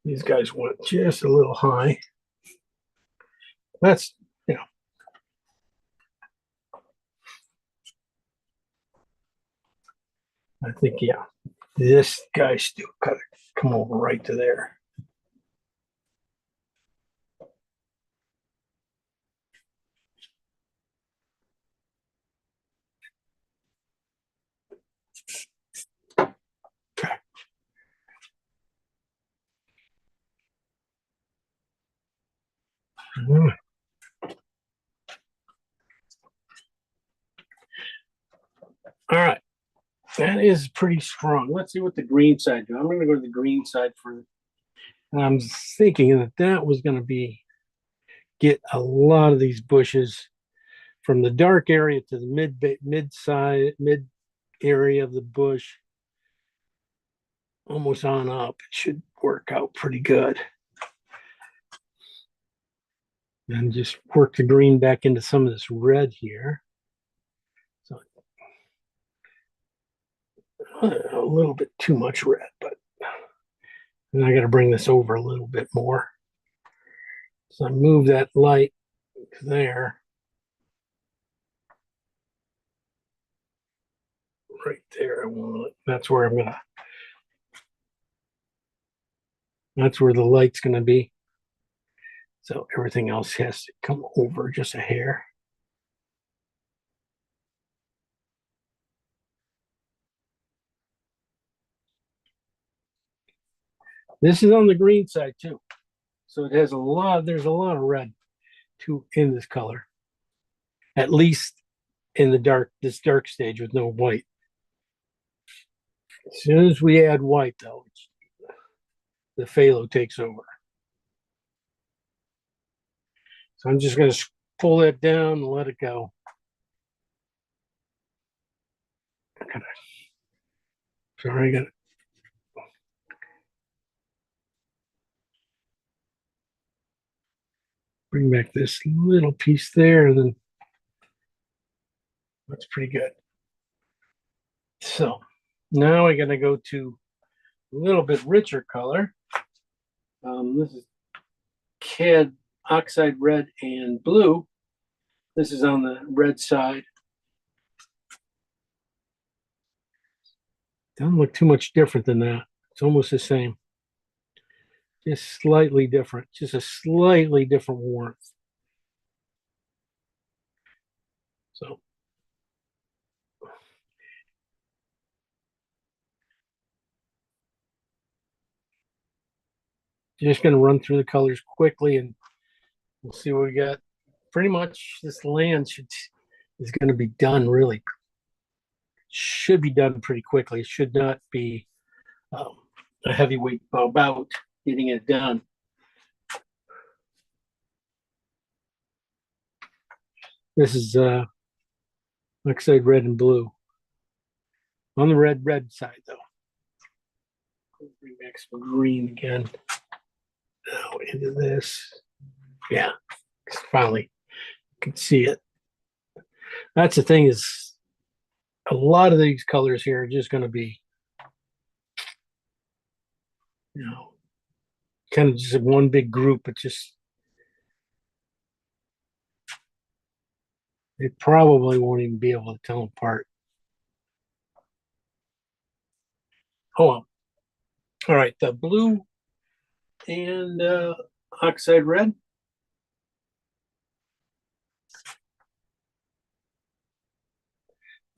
These guys went just a little high. That's, I think, yeah, this guy still got to come over right to there. Okay. All right. That is pretty strong. Let's see what the green side do. I'm going to go to the green side for, and I'm thinking that was going to get a lot of these bushes from the dark area to the mid area of the bush, almost on up. It should work out pretty good. And just work the green back into some of this red here. So a little bit too much red, but then I got to bring this over a little bit more. So I move that light there. Right there. I want it. That's where I'm gonna That's where the light's going to be. So everything else has to come over just a hair. This is on the green side too. So it has there's a lot of red too in this color. At least in this dark stage with no white. As soon as we add white though, the phthalo takes over. So I'm just going to pull that down and let it go. Sorry, I got it. Bring back this little piece there, and then that's pretty good. So now we're going to go to a little bit richer color. This is Cad Oxide Red and Blue. This is on the red side. Doesn't look too much different than that. It's almost the same. Just slightly different. Just a slightly different warmth. So just going to run through the colors quickly and we'll see what we got. Pretty much this land is going to be done really. Should be done pretty quickly. It should not be a heavyweight about getting it done. This is Oxide Red and Blue. On the red side though. Bring back some green again. Now into this. Yeah, finally you can see it. That's the thing is a lot of these colors here are just going to be, kind of just one big group. It just, they probably won't even be able to tell them apart. Oh, well. All right, the blue and Oxide Red.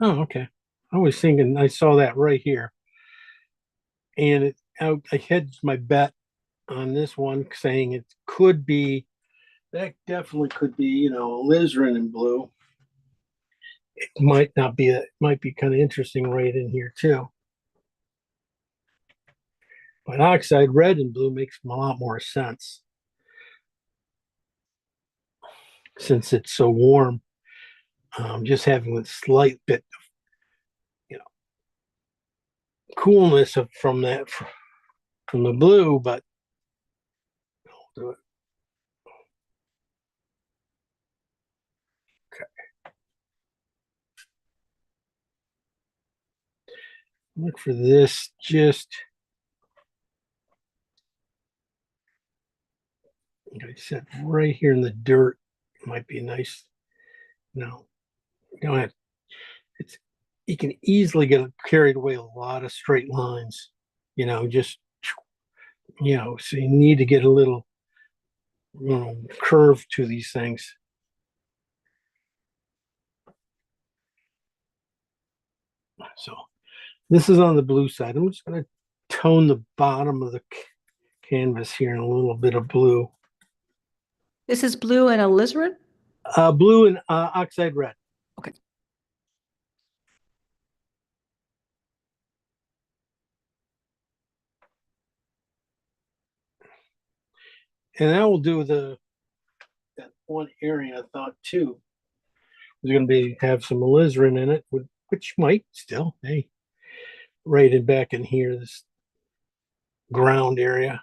Oh, okay. I was thinking I saw that right here. And I hedged my bet on this one saying it could be, that definitely could be, alizarin in blue. It might not be, it might be kind of interesting right in here too. But Oxide Red and Blue makes a lot more sense since it's so warm. Just having a slight bit of, coolness from the blue, but I'll do it. Okay. Look for this just, like I said, right here in the dirt. It might be nice. No, you don't have, you can easily get carried away a lot of straight lines, just, so you need to get a little, curve to these things. So this is on the blue side. I'm just going to tone the bottom of the canvas here in a little bit of blue. This is blue and alizarin? Blue and Oxide Red. Okay. And that will do that one area I thought too was going to have some alizarin in it, which might still, hey, right in back in here, this ground area.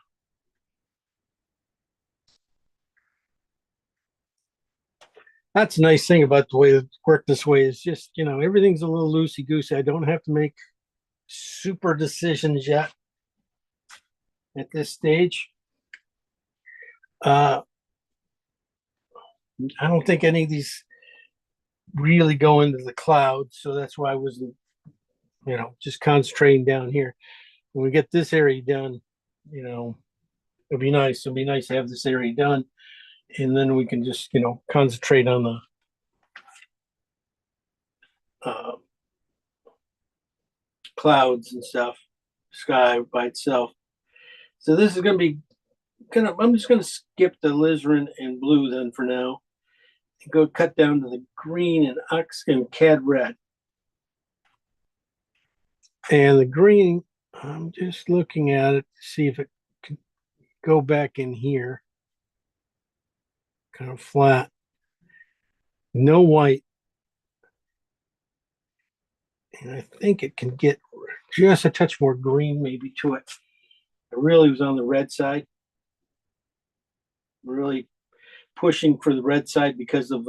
That's a nice thing about the way it worked this way is just, everything's a little loosey-goosey. I don't have to make super decisions yet at this stage. I don't think any of these really go into the clouds, so that's why I wasn't, just concentrating down here. When we get this area done, It'd be nice. It'd be nice to have this area done. And then we can just, concentrate on the clouds and stuff, sky by itself. So this is going to be I'm just going to skip the alizarin and blue then for now and go cut down to the green and ox and cad red. And the green, I'm just looking at it to see if it can go back in here. Kind of flat. No white. And I think it can get just a touch more green maybe to it. It really was on the red side. Really pushing for the red side because of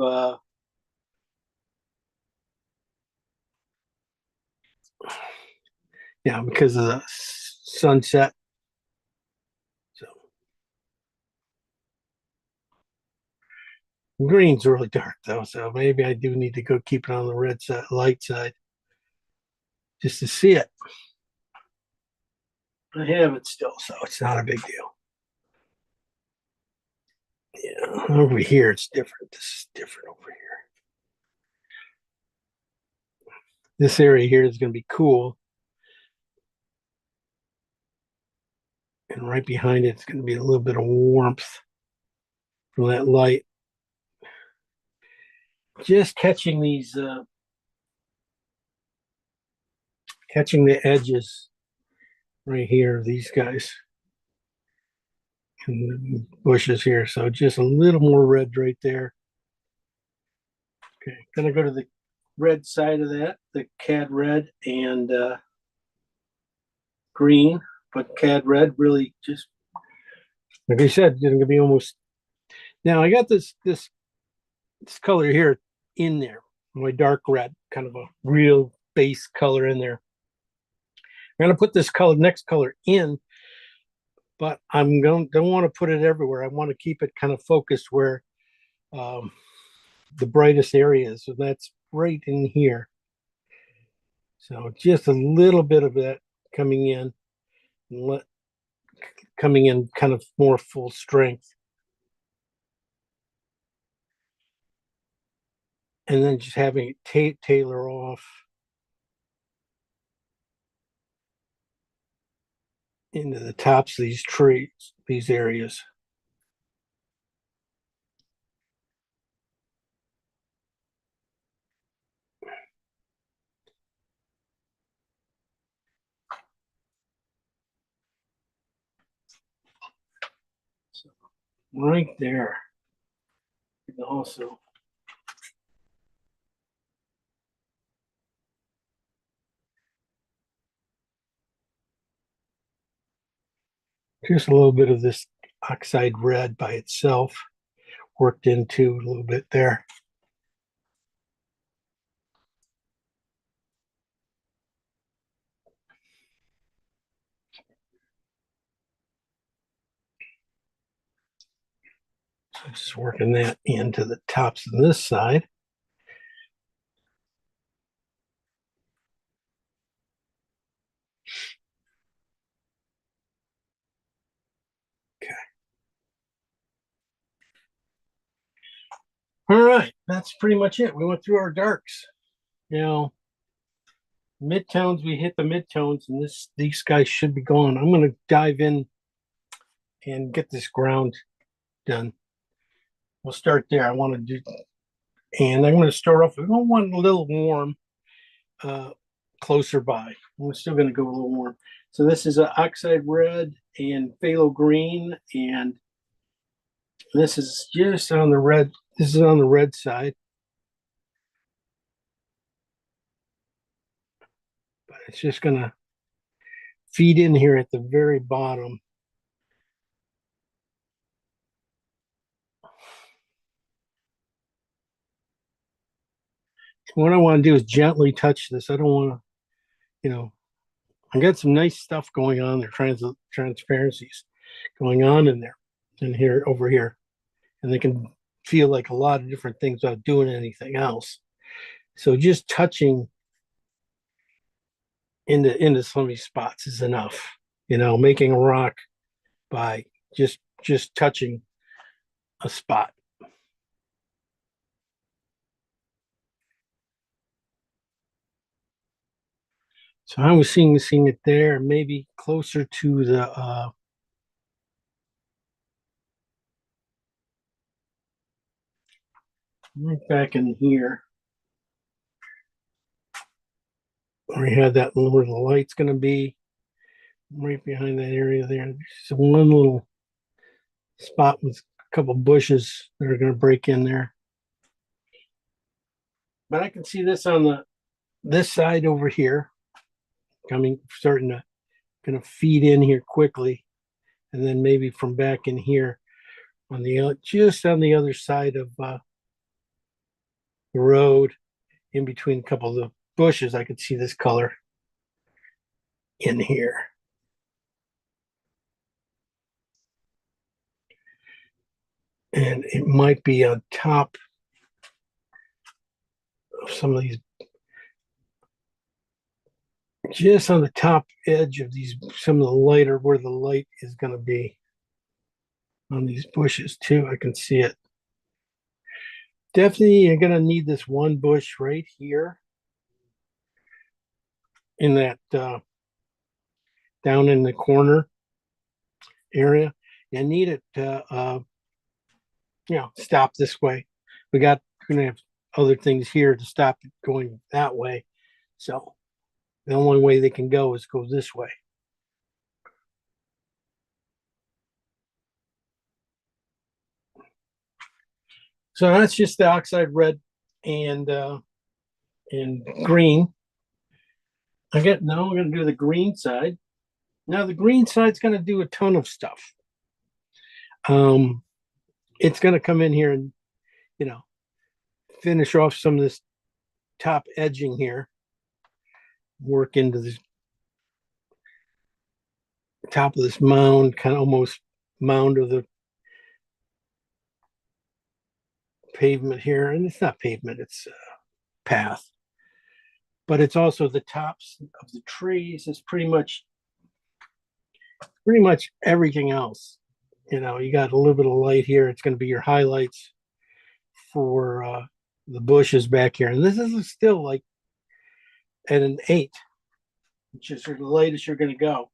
because of the sunset. So green's really dark though, so maybe I do need to go keep it on the red side, light side, just to see it. I have it still, so it's not a big deal. Yeah, over here it's different. This is different over here. This area here is going to be cool. And right behind it's going to be a little bit of warmth from that light. Just catching these, catching the edges right here, these guys. And the bushes here. So just a little more red right there. Okay, gonna go to the red side of that, the cad red and green, but cad red really just, like I said, gonna be almost. Now I got this color here in there, my dark red, kind of a real base color in there. I'm gonna put this next color in, but don't want to put it everywhere. I want to keep it kind of focused where the brightest areas, so that's right in here. So just a little bit of that coming in, coming in kind of more full strength. And then just having it tailor off into the tops of these trees, these areas. So right there. And also just a little bit of this oxide red by itself worked into a little bit there. So just working that into the tops of this side. Okay. All right, that's pretty much it. We went through our darks. Midtones, we hit the midtones, and these guys should be gone. I'm going to dive in and get this ground done. We'll start there. I want to do, and I'm going to start off. We don't want a little warm, closer by. I'm still going to go a little warm. So this is an oxide red and phthalo green, and this is just on the red. This is on the red side. But it's just going to feed in here at the very bottom. What I want to do is gently touch this. I don't want to, I got some nice stuff going on there, transparencies going on in there, and here, over here. And they can feel like a lot of different things without doing anything else. So just touching into some of these spots is enough. Making a rock by just touching a spot. So I was seeing it there, maybe closer to the right back in here. We had that where the light's going to be, right behind that area there. So one little spot with a couple bushes that are going to break in there. But I can see this on this side over here, starting to going to feed in here quickly, and then maybe from back in here on just on the other side of the road, in between a couple of the bushes, I could see this color in here. And it might be on top of some of these, just on the top edge of these, some of the lighter, where the light is going to be on these bushes too. I can see it. Definitely, you're going to need this one bush right here in that down in the corner area. You need it to stop this way. We're going to have other things here to stop it going that way. So the only way they can go is go this way. So that's just the oxide red and green. Now we're going to do the green side. Now the green side's going to do a ton of stuff. It's going to come in here and, finish off some of this top edging here, work into the top of this mound, kind of almost mound of the pavement here. And it's not pavement, it's path. But it's also the tops of the trees. It's pretty much everything else. You got a little bit of light here. It's going to be your highlights for the bushes back here. And this is still like at an 8, which is the latest you're going to go.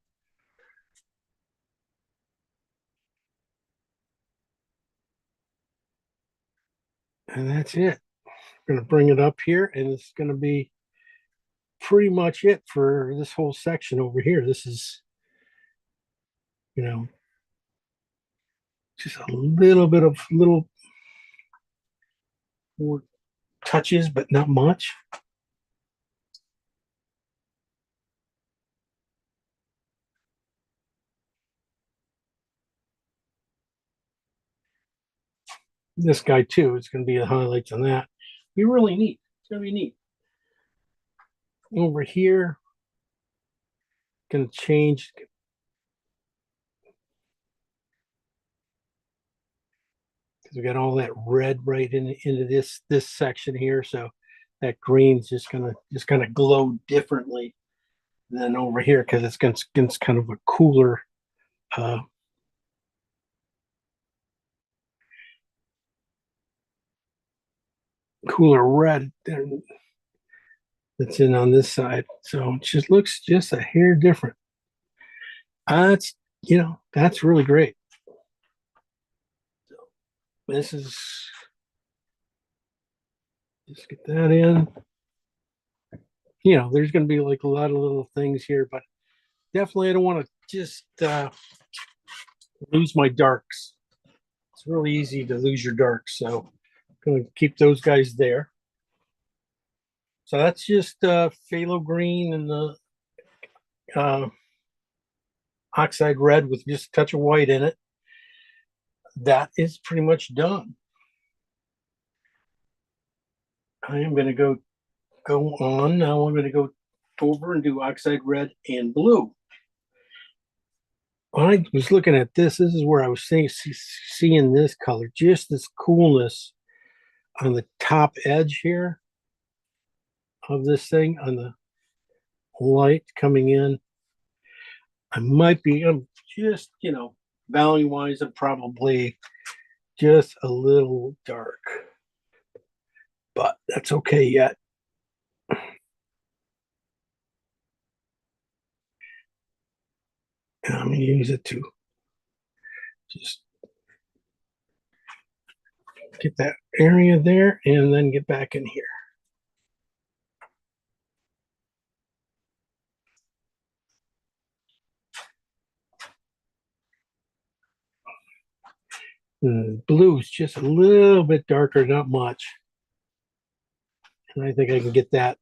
And that's it. I'm going to bring it up here, and it's going to be pretty much it for this whole section over here. This is, just a little bit of little more touches, but not much. This guy too is going to be the highlights on that. Be really neat. It's going to be neat. Over here, going to change. Because we got all that red right into this section here, so that green's just gonna glow differently than over here, because it's kind of a cooler red that's in on this side. So it just looks just a hair different. That's really great. So this is, just get that in. There's going to be like a lot of little things here, but definitely I don't want to just lose my darks. It's really easy to lose your darks, so I'm going to keep those guys there. So that's just phthalo green and the oxide red with just a touch of white in it. That is pretty much done. I am going to go on now. I'm going to go over and do oxide red and blue. When I was looking at this is where I was seeing this color, just this coolness on the top edge here of this thing, on the light coming in. I'm just, Volume wise, I'm probably just a little dark, but that's okay yet. And I'm going to use it to just get that area there and then get back in here. Blue is just a little bit darker, not much. And I think I can get that.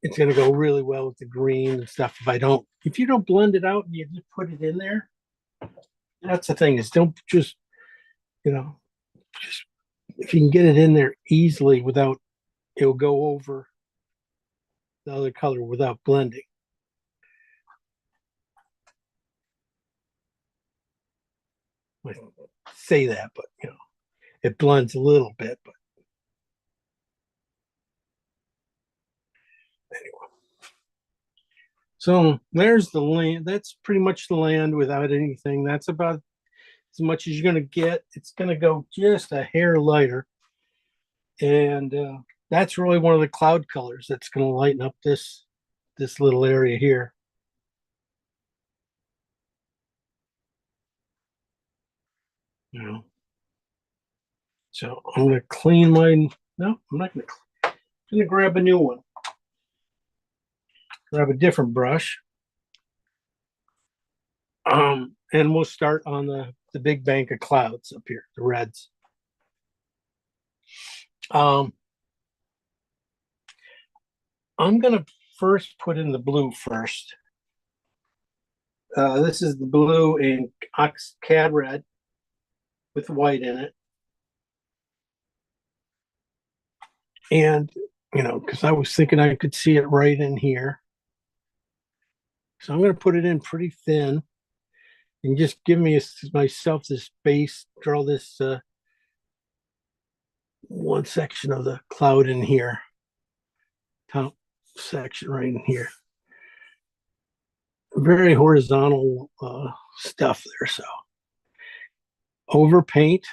It's going to go really well with the green and stuff. If you don't blend it out and you just put it in there, that's the thing is don't just, just if you can get it in there easily without, it'll go over the other color without blending. I say that, but it blends a little bit, but anyway. So there's the land. That's pretty much the land without anything. That's about as much as you're going to get. It's going to go just a hair lighter. And that's really one of the cloud colors that's going to lighten up this little area here. So I'm going to clean mine. No, I'm not going to. I'm going to grab a new one. Grab a different brush. And we'll start on the big bank of clouds up here, the reds. I'm going to first put in the blue first. This is the blue in Cad Red with white in it. And, because I was thinking I could see it right in here. So I'm going to put it in pretty thin and just give myself this space, draw this one section of the cloud in here. Top section right in here. Very horizontal stuff there. So over paint,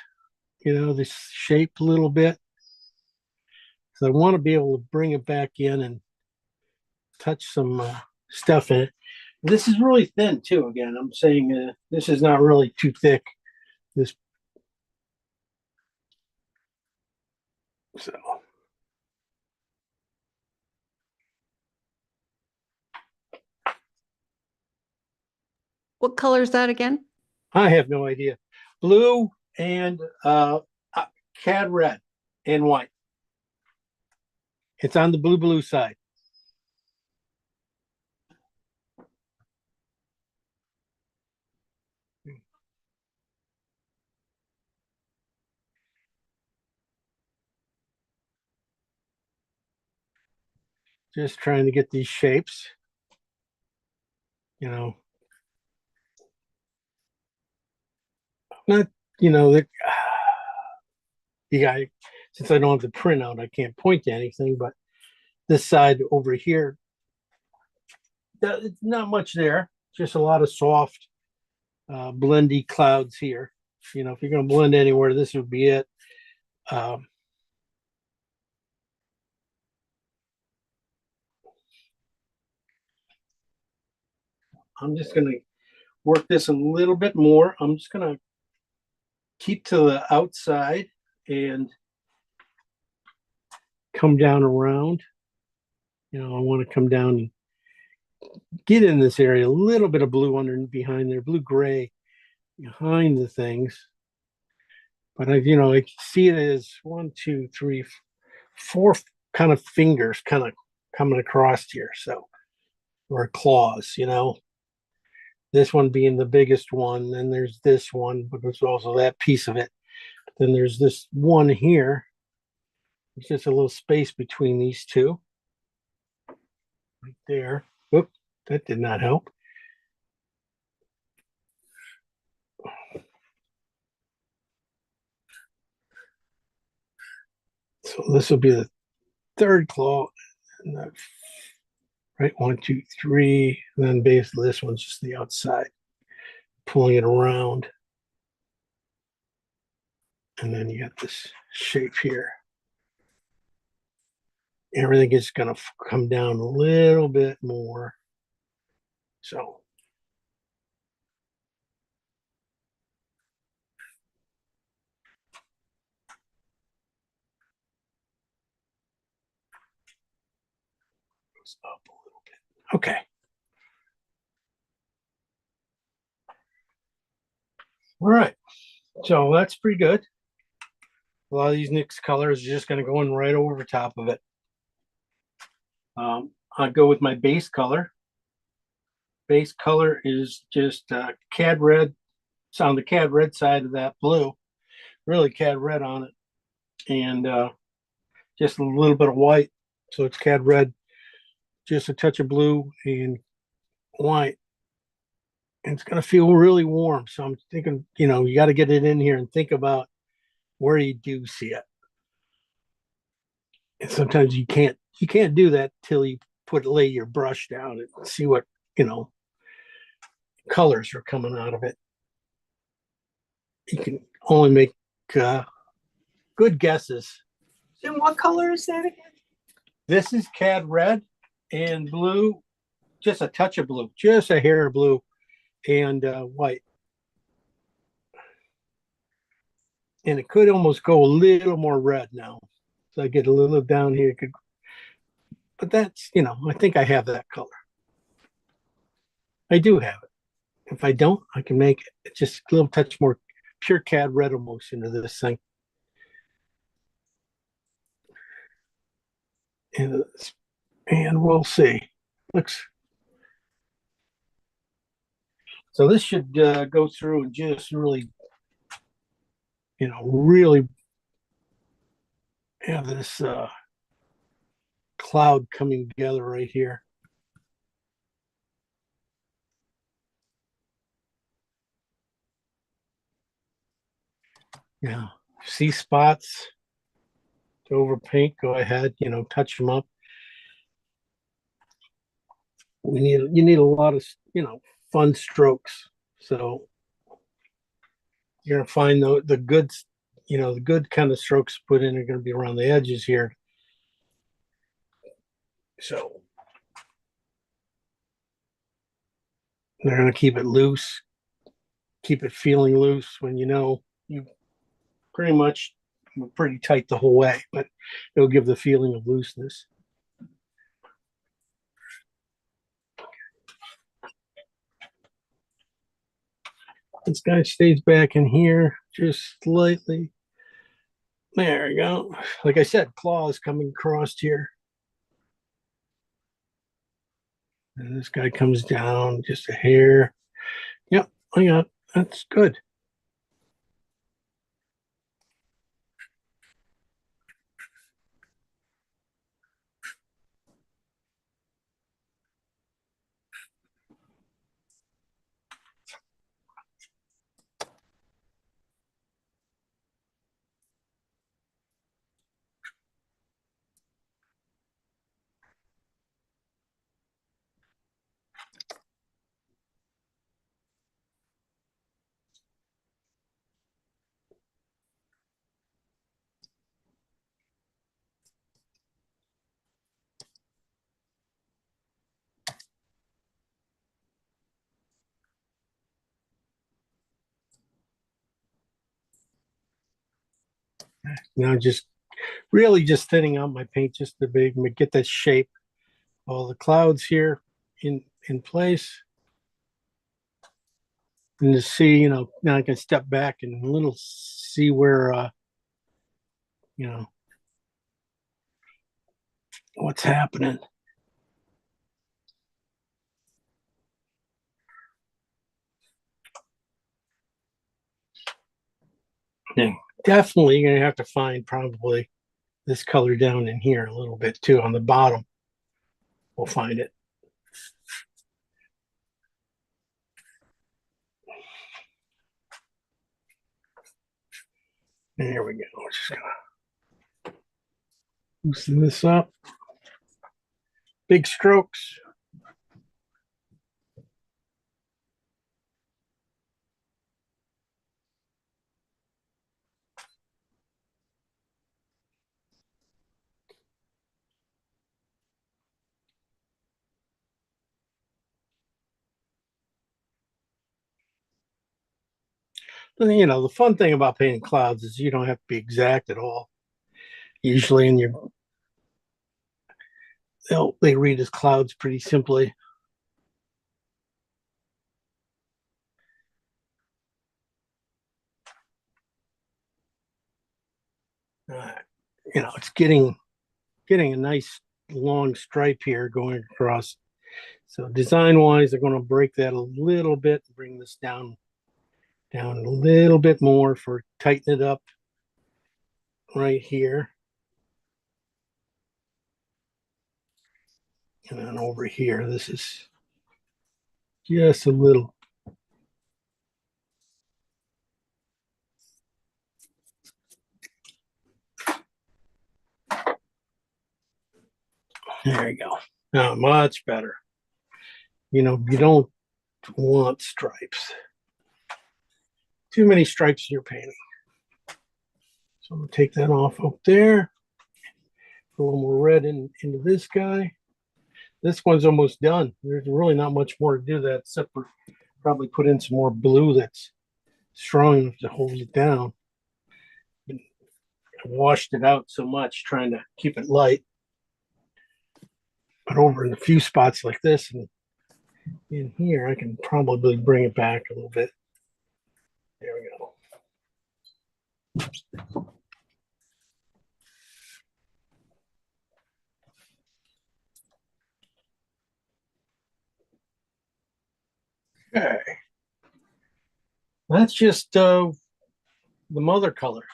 this shape a little bit. So I want to be able to bring it back in and touch some stuff in it. This is really thin too. Again, I'm saying this is not really too thick. So What color is that again? I have no idea. Blue and Cad Red and white. It's on the blue side. Just trying to get these shapes. Not, that you got, since I don't have the printout, I can't point to anything, but this side over here, it's not much there. Just a lot of soft, blendy clouds here. If you're going to blend anywhere, this would be it. I'm just going to work this a little bit more. I'm just going to keep to the outside and come down around. I want to come down and get in this area, a little bit of blue under behind there, blue gray behind the things. But I see it as 1, 2, 3, 4 kind of fingers kind of coming across here. So, or claws, this one being the biggest one. Then there's this one, but there's also that piece of it. Then there's this one here. There's just a little space between these two. Right there. Oop, that did not help. So this will be the third claw. And right, 1, 2, 3. And then basically this one's just the outside. pulling it around. And then you got this shape here. Everything is going to come down a little bit more. So. Up a little bit. Okay. All right. So that's pretty good. A lot of these NYX colors are just going to go in right over top of it. I'll go with my base color. Base color is just cad red. It's on the cad red side of that blue. Really cad red on it. And just a little bit of white. So it's cad red. Just a touch of blue and white. And it's going to feel really warm. So I'm thinking, you got to get it in here and think about where you do see it. And sometimes you can't do that till you lay your brush down and see what, colors are coming out of it. You can only make good guesses. And what color is that again? This is cad red and blue, just a touch of blue, just a hair of blue and white. And it could almost go a little more red now. So I get a little down here. But that's, I think I have that color. I do have it. If I don't, I can make it just a little touch more pure cad red almost into this thing. And we'll see. So this should go through and just really, really have this cloud coming together right here. Yeah, see spots to over paint, go ahead, touch them up. You need a lot of, fun strokes. So you're gonna find the good, the good kind of strokes put in are gonna be around the edges here. So they're gonna keep it loose, keep it feeling loose when you pretty much pretty tight the whole way, but it'll give the feeling of looseness. This guy stays back in here just slightly. There we go. Like I said, claws coming across here. And this guy comes down just a hair. Yep, I got it. That's good. Now just really just thinning out my paint just to get that shape. All the clouds here in place. And to see, now I can step back and a little see where what's happening. Yeah, definitely you're gonna have to find probably this color down in here a little bit too on the bottom. We'll find it. There we go. We're just gonna loosen this up. Big strokes. And, you know, the fun thing about painting clouds is you don't have to be exact at all. Usually, in your they read as clouds pretty simply. Uh, you know, it's getting a nice long stripe here going across. So design wise, they're going to break that a little bit, bring this down a little bit more for tighten it up right here. And then over here, this is just a little. There you go. Now, much better. You know, you don't want stripes. Too many stripes in your painting. So I'm going to take that off up there. Put a little more red into this guy. This one's almost done. There's really not much more to do that except for probably put in some more blue that's strong enough to hold it down. I washed it out so much trying to keep it light. But over in a few spots like this and in here, I can probably bring it back a little bit. There we go. Okay. That's just the mother color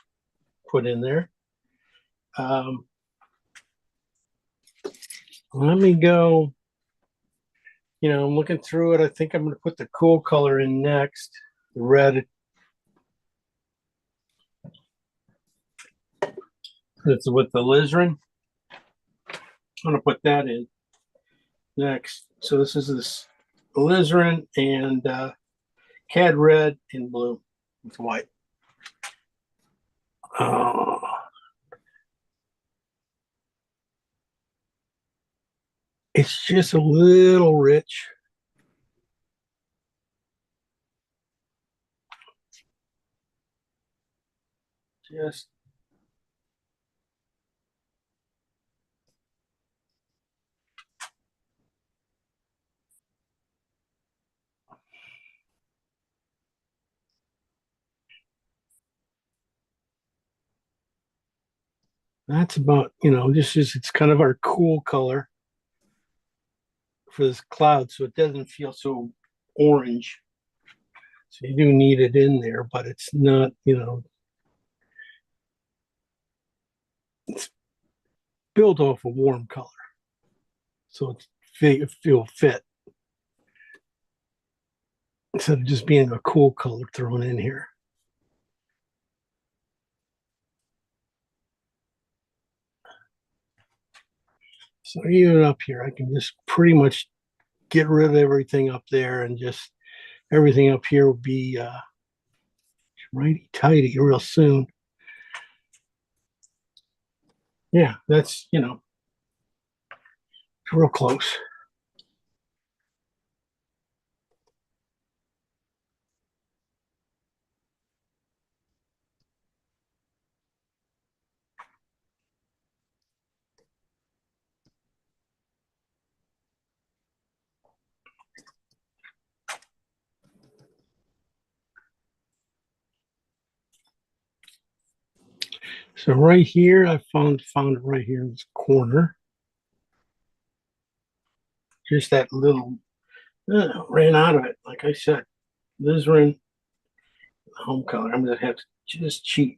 put in there. Let me go. You know, I'm looking through it. I think I'm going to put the cool color in next. The red. It's with the alizarin. I'm going to put that in next. So this is this alizarin and cad red and blue with white. It's just a little rich. Just that's about, you know, this is it's kind of our cool color for this cloud, so it doesn't feel so orange. So you do need it in there, but it's not, you know, it's built off a warm color, so it feel fit instead of just being a cool color thrown in here. So even up here, I can just pretty much get rid of everything up there, and just everything up here will be righty tighty real soon. Yeah, that's, you know, real close. So right here, I found it right here in this corner. Just that little ran out of it. Like I said, alizarin home color. I'm gonna have to just cheat.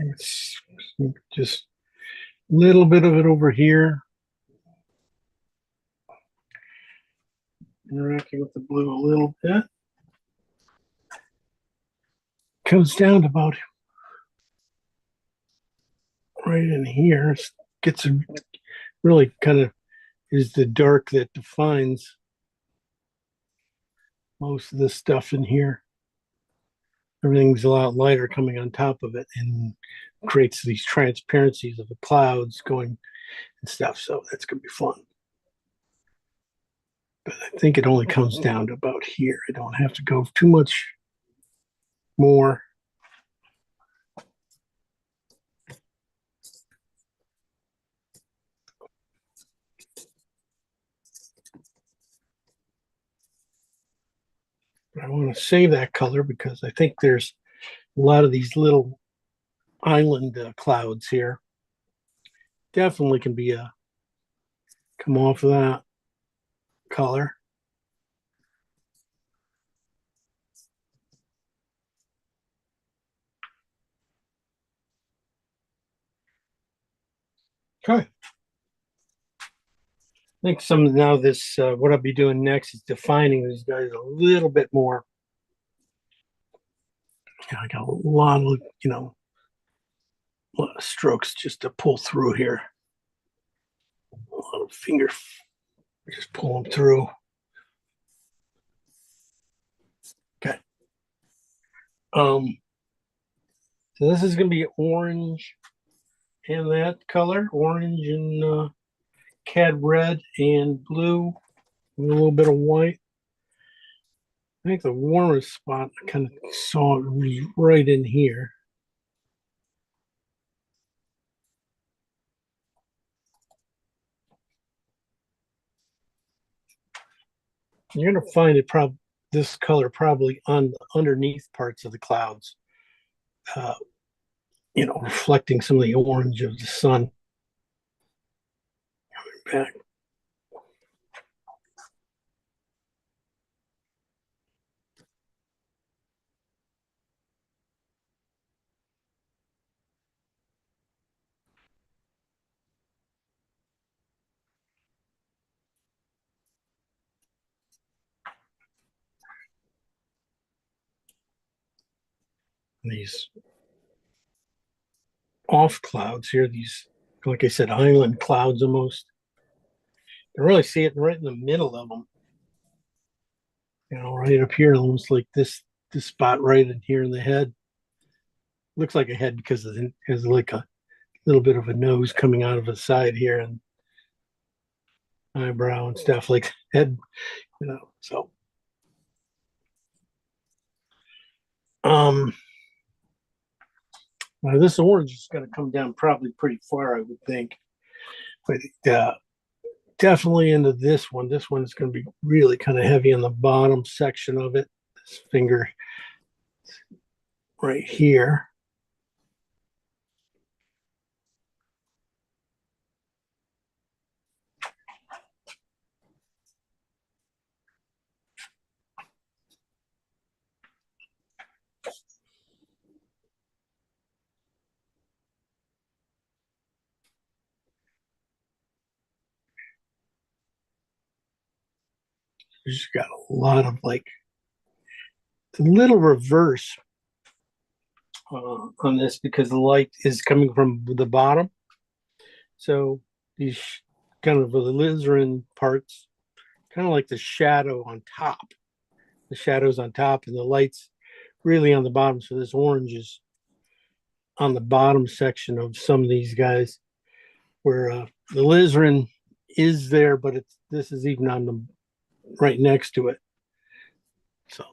It's just a little bit of it over here. Interacting with the blue a little bit. Comes down to about right in here. Gets a really kind of is the dark that defines most of this stuff in here. Everything's a lot lighter coming on top of it and creates these transparencies of the clouds going and stuff. So that's going to be fun. But I think it only comes down to about here. I don't have to go too much more. I want to save that color because I think there's a lot of these little island clouds here. Definitely can be a come off of that color. Okay. I think some now this what I'll be doing next is defining these guys a little bit more. I got a lot of a lot of strokes just to pull through here. A lot of finger, just pull them through. Okay. So this is going to be orange and that color, orange and cad red and blue, and a little bit of white. I think the warmest spot I kind of saw it was right in here. You're going to find it this color probably on the underneath parts of the clouds, reflecting some of the orange of the sun. Coming back. These off clouds here, these, like I said, island clouds almost. You really see it right in the middle of them. Right up here, almost like this spot right in here in the head. Looks like a head because it has like a little bit of a nose coming out of the side here and eyebrow and stuff like head, so. Now this orange is going to come down probably pretty far, I would think, but definitely into this one. This one is going to be really kind of heavy on the bottom section of it. This finger right here. Just got a lot of it's a little reverse on this because the light is coming from the bottom. So these kind of the alizarin parts, kind of like the shadow on top. The shadow's on top and the light's really on the bottom. So this orange is on the bottom section of some of these guys where the alizarin is there, but this is even on the right next to it. So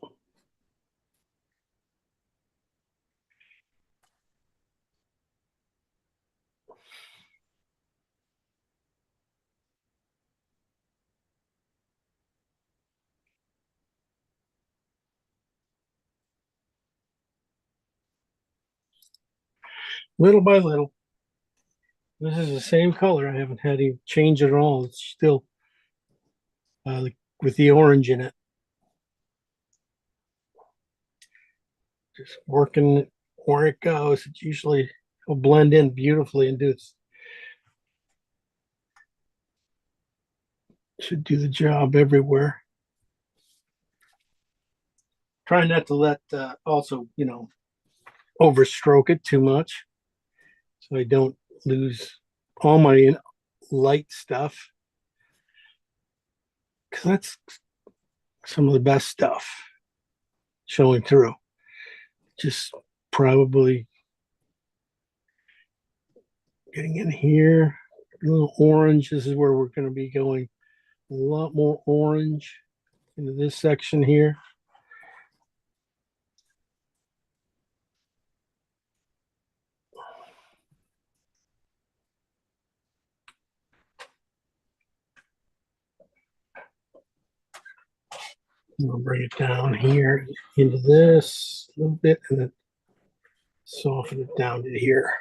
little by little, this is the same color. I haven't had any change at all. It's still with the orange in it. Just working where it goes. It's usually It'll blend in beautifully and do its should do the job everywhere. Try not to let also, overstroke it too much so I don't lose all my light stuff, because that's some of the best stuff showing through. Just probably getting in here, a little orange. This is where we're going to be going a lot more orange into this section here. I'll bring it down here into this a little bit and then soften it down to here.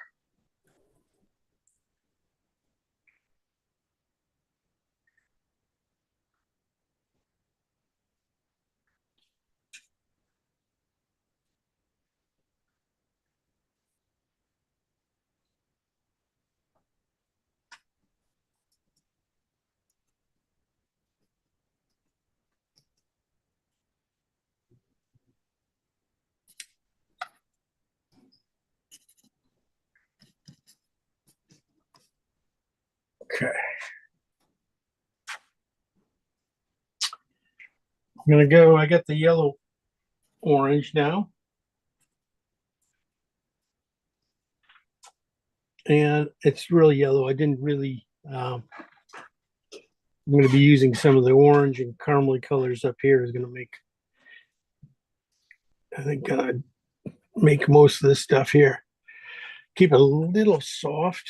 Okay. I'm gonna go, I got the yellow orange now. And it's really yellow. I didn't really, I'm gonna be using some of the orange and caramely colors up here is gonna make, I think, make most of this stuff here. Keep it a little soft.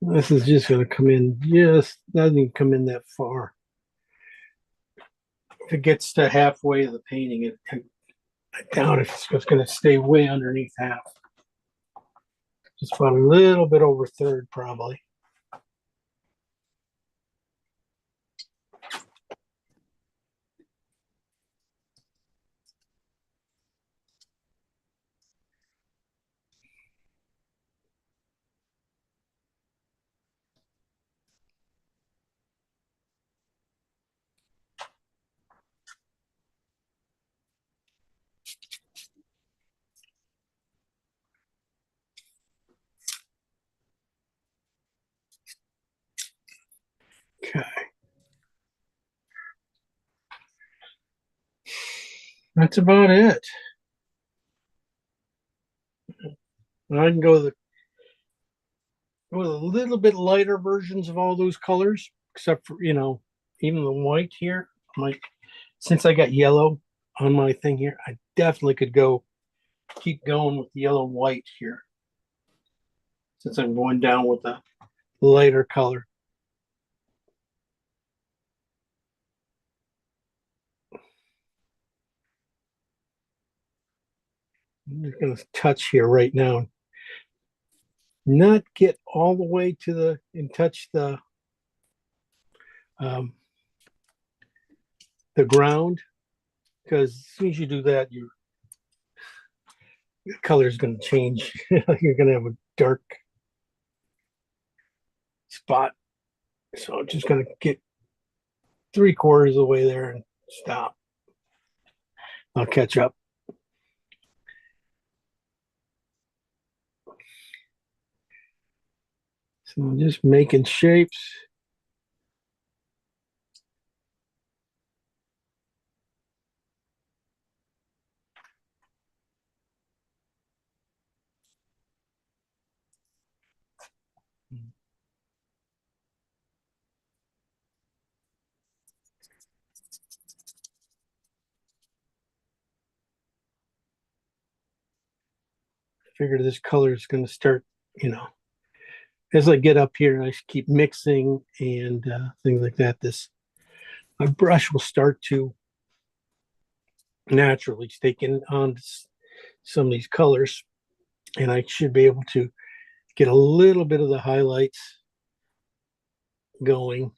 This is just going to come in, just doesn't even come in that far. If it gets to halfway of the painting, I doubt if it's just going to stay way underneath half. Just about a little bit over third, probably. Okay. That's about it. And I can go with a little bit lighter versions of all those colors, except for, even the white here. Like, since I got yellow on my thing here, I definitely could keep going with yellow white here. Since I'm going down with the lighter color. I'm just going to touch here right now. Not get all the way to and touch the ground, because as soon as you do that, your color is going to change. You're going to have a dark spot. So I'm just going to get 3/4 of the way there and stop. I'll catch up. So I'm just making shapes. Figure this color is going to start, as I get up here, I keep mixing and things like that. This my brush will start to naturally take in on some of these colors, and I should be able to get a little bit of the highlights going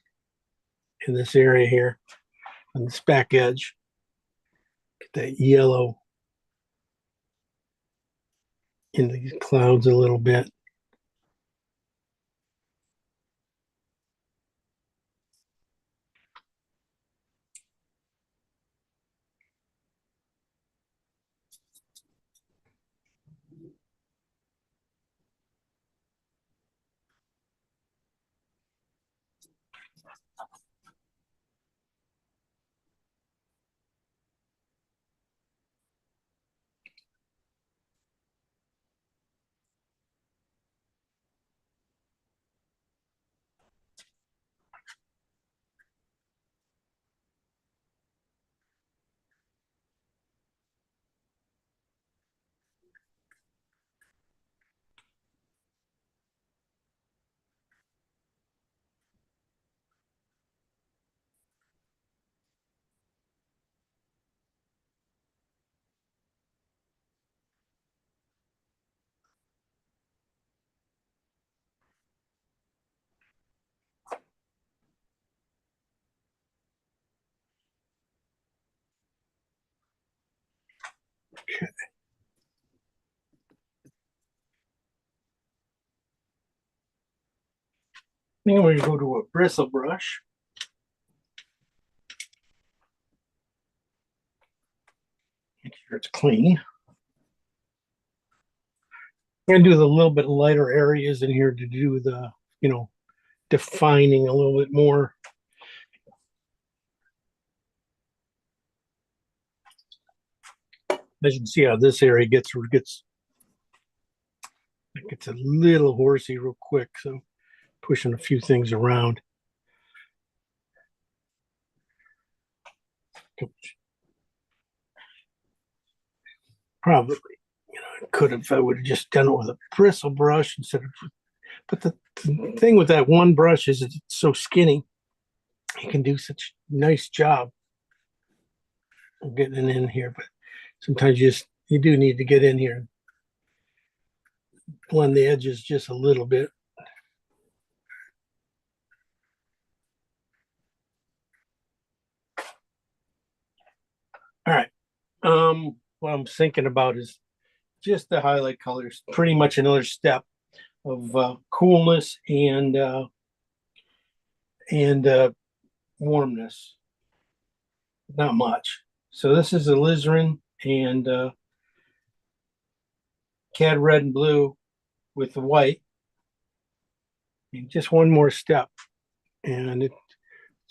in this area here on this back edge. Get that yellow in these clouds a little bit. Okay. Now we're going to go to a bristle brush. Make sure it's clean. I'm going to do the little bit lighter areas in here to do the, defining a little bit more. As you can see how this area gets a little horsey real quick, so pushing a few things around. Probably, I could have, I would have just done it with a bristle brush instead of, but the thing with that one brush is it's so skinny, you can do such a nice job of getting in here, but sometimes you do need to get in here and blend the edges just a little bit. All right. What I'm thinking about is just the highlight colors, pretty much another step of coolness and warmness. Not much. So this is alizarin and cad red and blue with the white. And just one more step, and it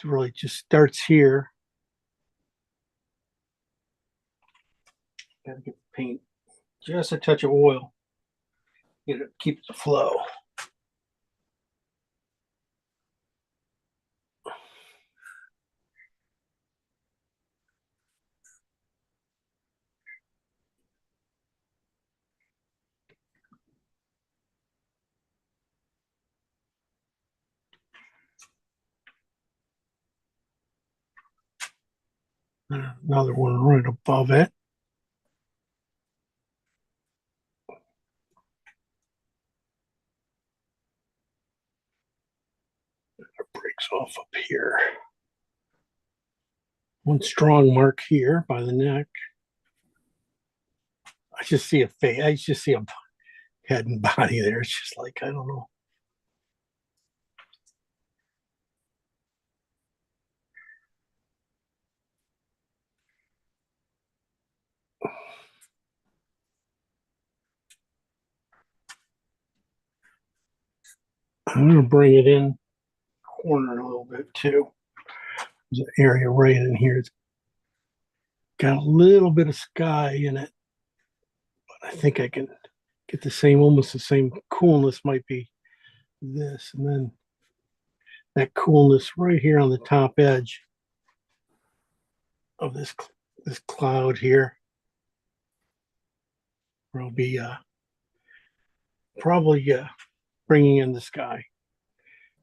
really just starts here. Gotta get the paint, just a touch of oil. Get it, keep the flow. Another one right above it. It breaks off up here. One strong mark here by the neck. I just see a face. I just see a head and body there. It's just like, I don't know. I'm going to bring it in corner a little bit too. There's an area right in here. It's got a little bit of sky in it, but I think I can get the same, almost the same coolness might be this, and then that coolness right here on the top edge of this cloud here. Will be probably bringing in the sky.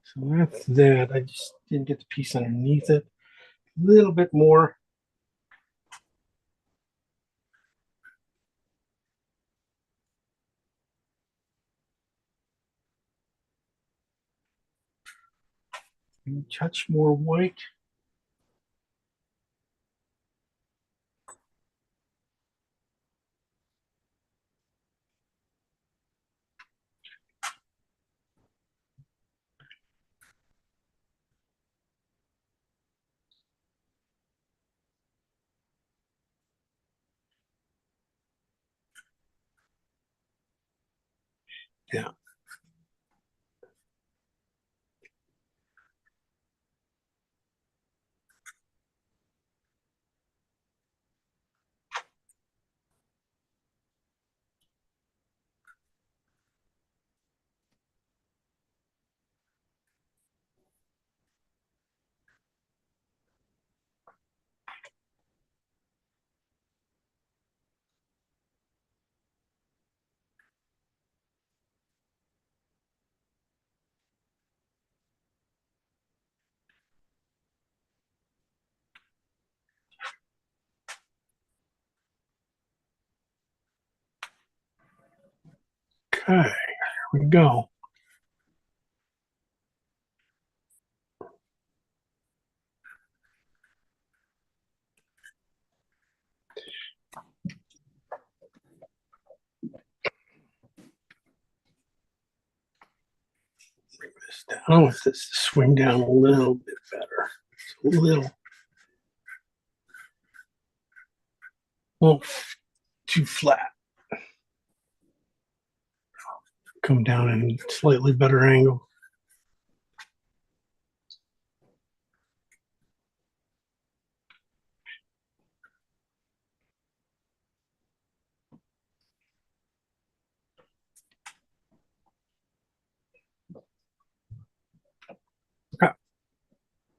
So that's that. I just didn't get the piece underneath it. little bit more. Touch more white. Yeah. Okay, here we go. Bring this down. I want this to swing down a little bit better. Just a little. Well, too flat. Come down in a slightly better angle.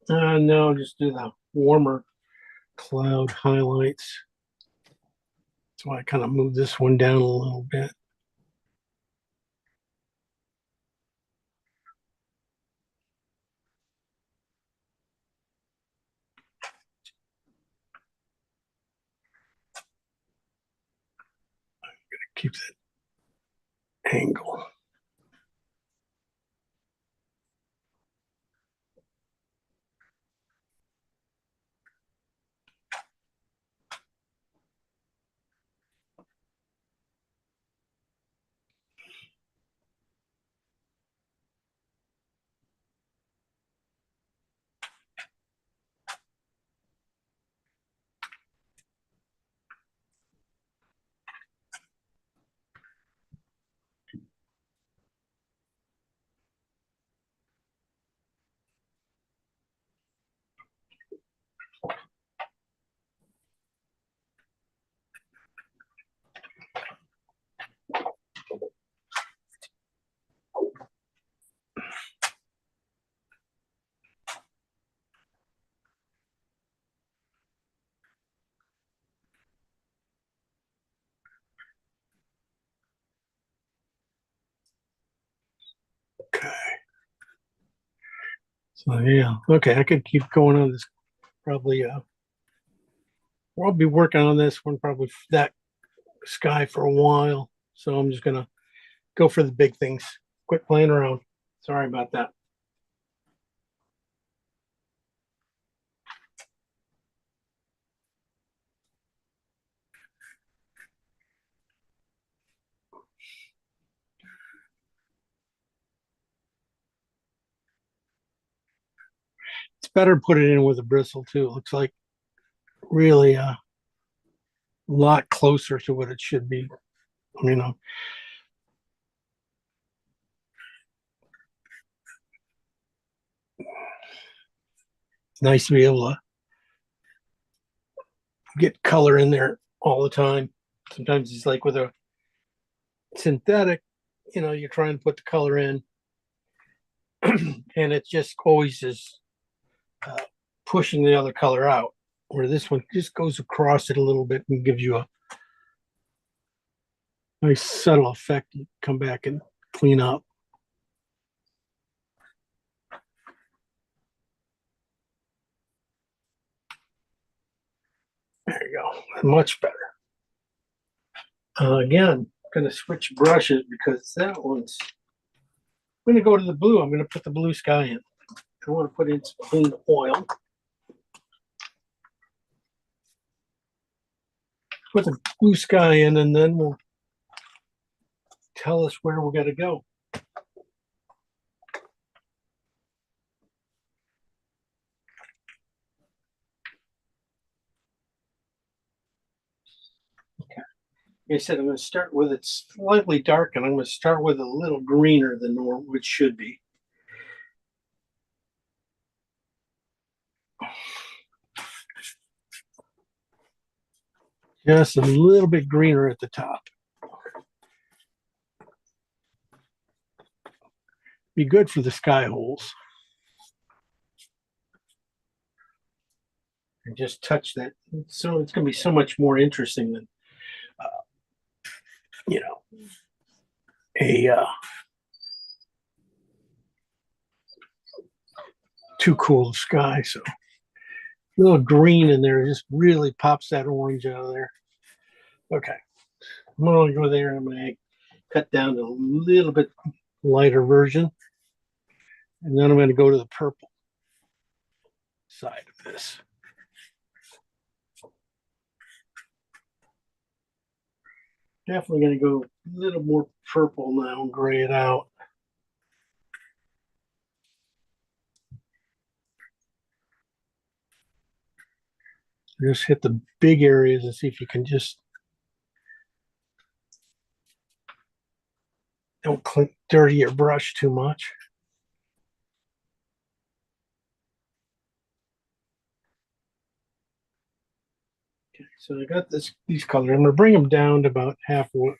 No, just do the warmer cloud highlights. That's why I kind of move this one down a little bit. Keep that angle. Okay. So yeah, okay, I could keep going on this. Probably I'll be working on this one probably that sky for a while. So I'm just gonna go for the big things. Quit playing around. Sorry about that. It's better to put it in with a bristle too. It looks like really a lot closer to what it should be. You know, it's nice to be able to get color in there all the time. Sometimes it's like with a synthetic, you're trying to put the color in and it just always is uh, pushing the other color out. Where this one just goes across it a little bit and gives you a nice subtle effect. You come back and clean up. we go. Much better. Again, I'm going to switch brushes because that one's. I'm going to go to the blue. I'm going to put the blue sky in. I want to put in some clean oil. Put the blue sky in, and then we'll tell us where we're going to go. Okay. Like I said, I'm going to start with it slightly dark, and I'm going to start with a little greener than normal, which should be. Just a little bit greener at the top. Be good for the sky holes. And just touch that. So it's going to be so much more interesting than, you know, a too cool sky. So a little green in there just really pops that orange out of there. Okay. I'm going to go there and I'm going to cut down to a little bit lighter version. And then I'm going to go to the purple side of this. Definitely going to go a little more purple now and gray it out. Just hit the big areas and see if you can just don't dirty your brush too much. Okay, so I got these colors. I'm going to bring them down to about halfway,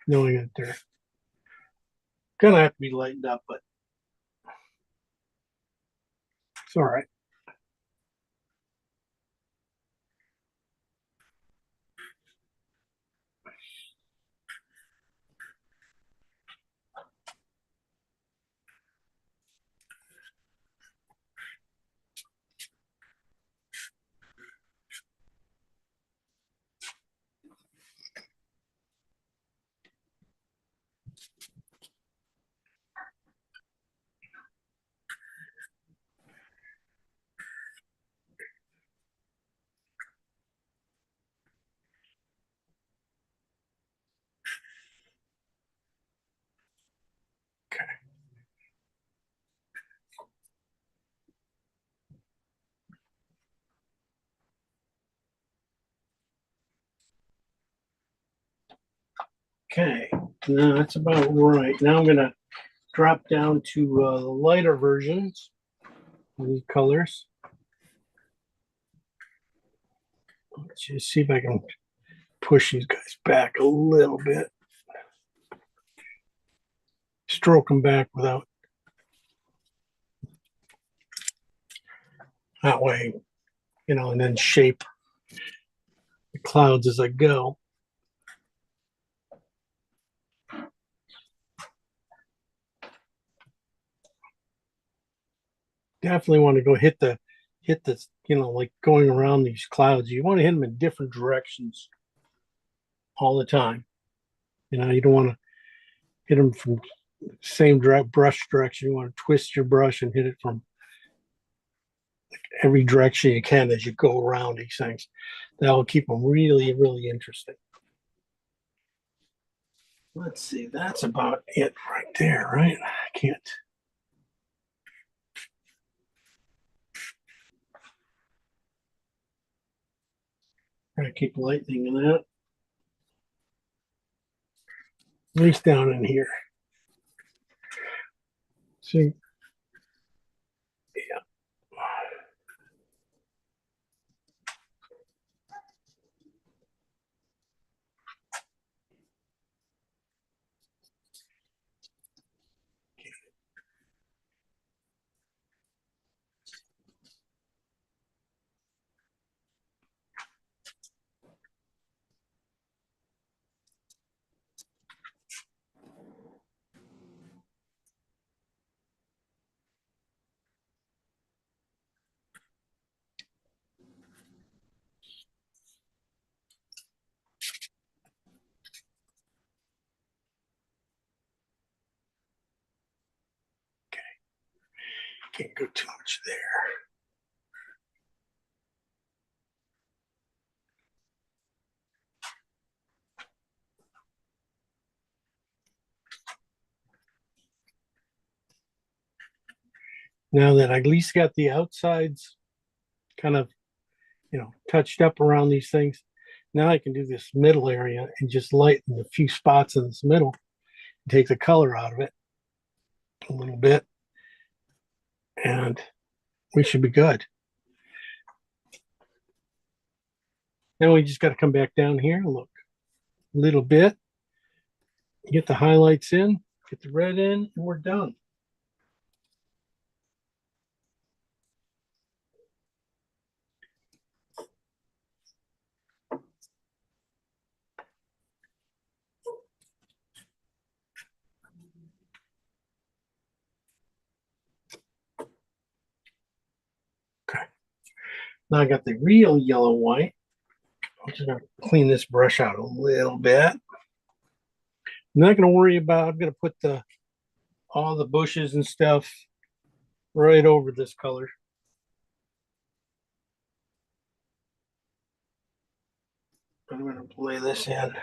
knowing that they're going to have to be lightened up, but it's all right. Okay, now that's about right. Now I'm going to drop down to the lighter versions of these colors. Let's just see if I can push these guys back a little bit. Stroke them back without. That way, you know, and then shape the clouds as I go. Definitely want to go hit the, you know, like going around these clouds. You want to hit them in different directions all the time. You know, you don't want to hit them from the same brush direction. You want to twist your brush and hit it from every direction you can as you go around these things. That'll keep them really, really interesting. Let's see, that's about it right there, right? I can't. Try to keep lightening that. At least down in here. See? Yeah. Can't go too much there. Now that I at least got the outsides kind of, touched up around these things, now I can do this middle area and just lighten a few spots in this middle and take the color out of it a little bit. And we should be good. Now we just got to come back down here and look a little bit, get the highlights in, get the red in, and we're done. Okay. Now I got the real yellow white. I'm just going to clean this brush out a little bit. I'm not going to worry about, I'm going to put all the bushes and stuff right over this color. I'm going to lay this in.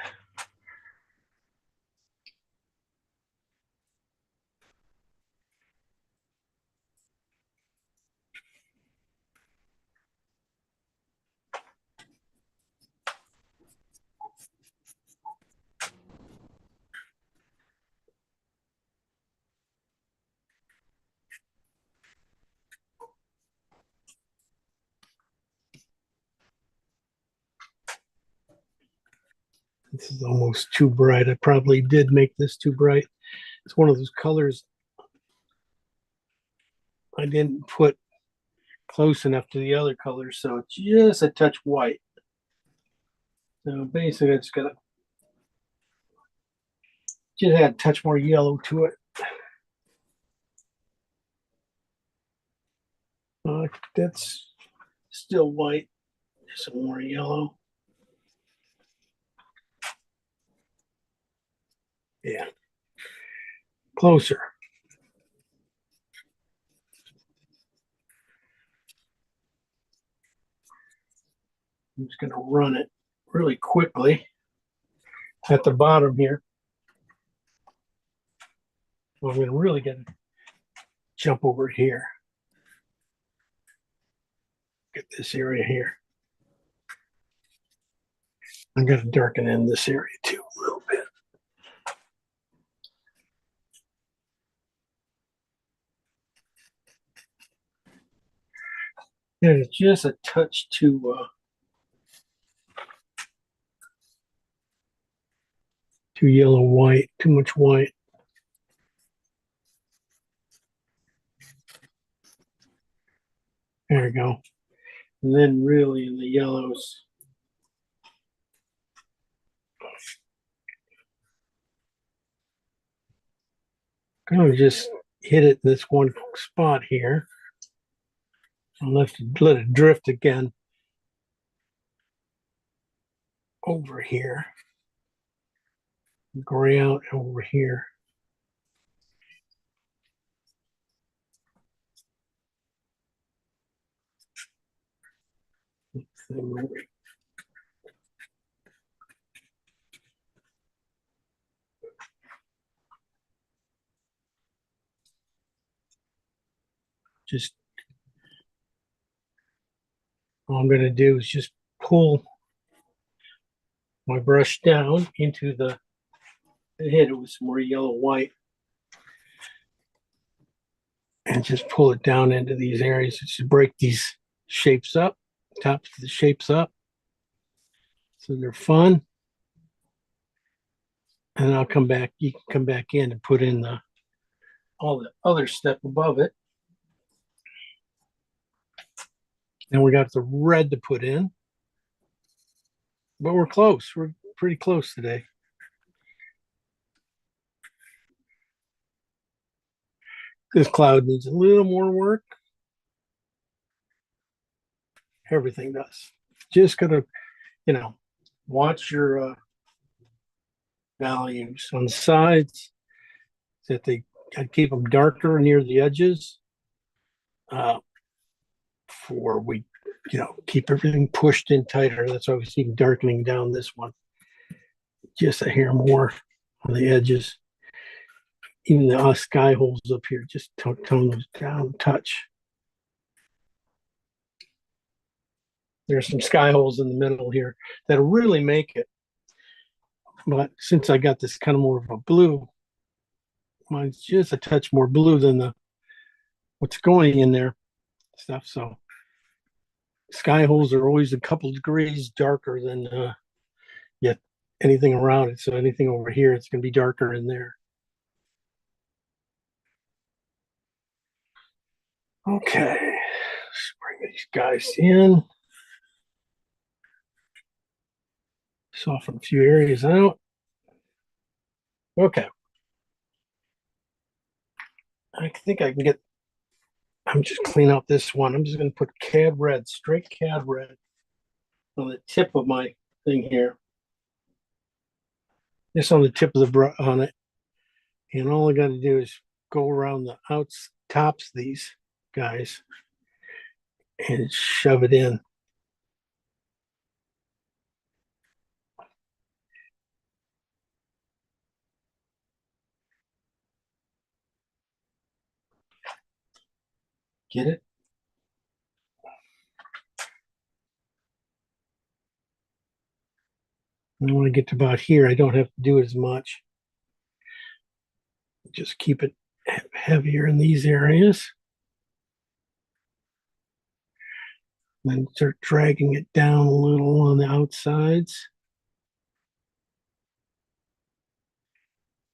This is almost too bright. I probably did make this too bright. It's one of those colors I didn't put close enough to the other colors, so it's just a touch white. So basically, it's gonna just add a touch more yellow to it. That's still white. Some more yellow. Yeah, closer. I'm just going to run it really quickly at the bottom here. Well, I'm going to really get jump over here. Get this area here. I'm going to darken in this area too a little bit. And it's just a touch too yellow white, too much white. There we go. And then really in the yellows. I'm going to just hit it in this one spot here. And let it drift again over here. Gray out over here. Just all I'm going to do is just pull my brush down into the head with some more yellow white and just pull it down into these areas. Just break these shapes up, tops of the shapes up, so they're fun. And I'll come back. You can come back in and put in all the other stuff above it. And we got the red to put in, but we're close. We're pretty close today. This cloud needs a little more work. Everything does. Just gotta, watch your values on the sides, that they gotta keep them darker near the edges. uh, for we, keep everything pushed in tighter. That's why we see darkening down this one. Just a hair more on the edges. Even the sky holes up here, just tone those down a touch. There's some sky holes in the middle here that'll really make it. But since I got this kind of more of a blue, mine's just a touch more blue than the what's going in there stuff. So sky holes are always a couple degrees darker than yet anything around it. So anything over here, it's going to be darker in there. Okay, let's bring these guys in. Soften a few areas out. Okay. I think I can get, I'm just clean out this one. I'm just going to put cad red, straight cad red on the tip of my thing here. Just on the tip of the brush on it. And all I got to do is go around the tops of these guys and shove it in. Get it? And when I get to about here, I don't have to do it as much. Just keep it heavier in these areas. Then start dragging it down a little on the outsides.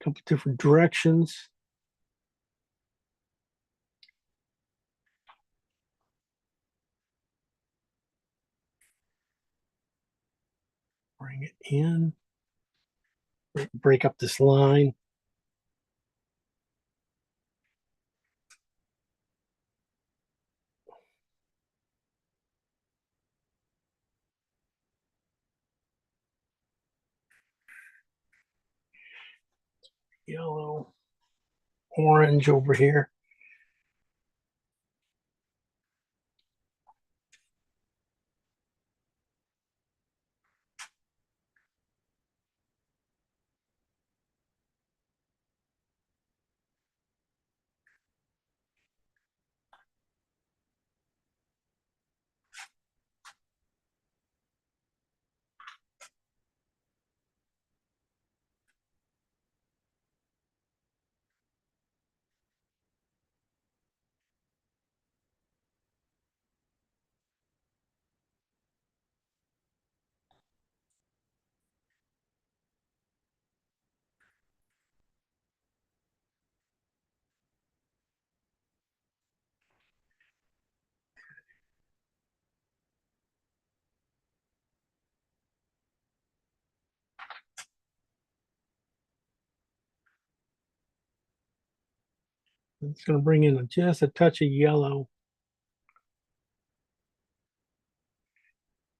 A couple different directions. Bring it in. Break up this line. Yellow, orange over here. It's going to bring in just a touch of yellow.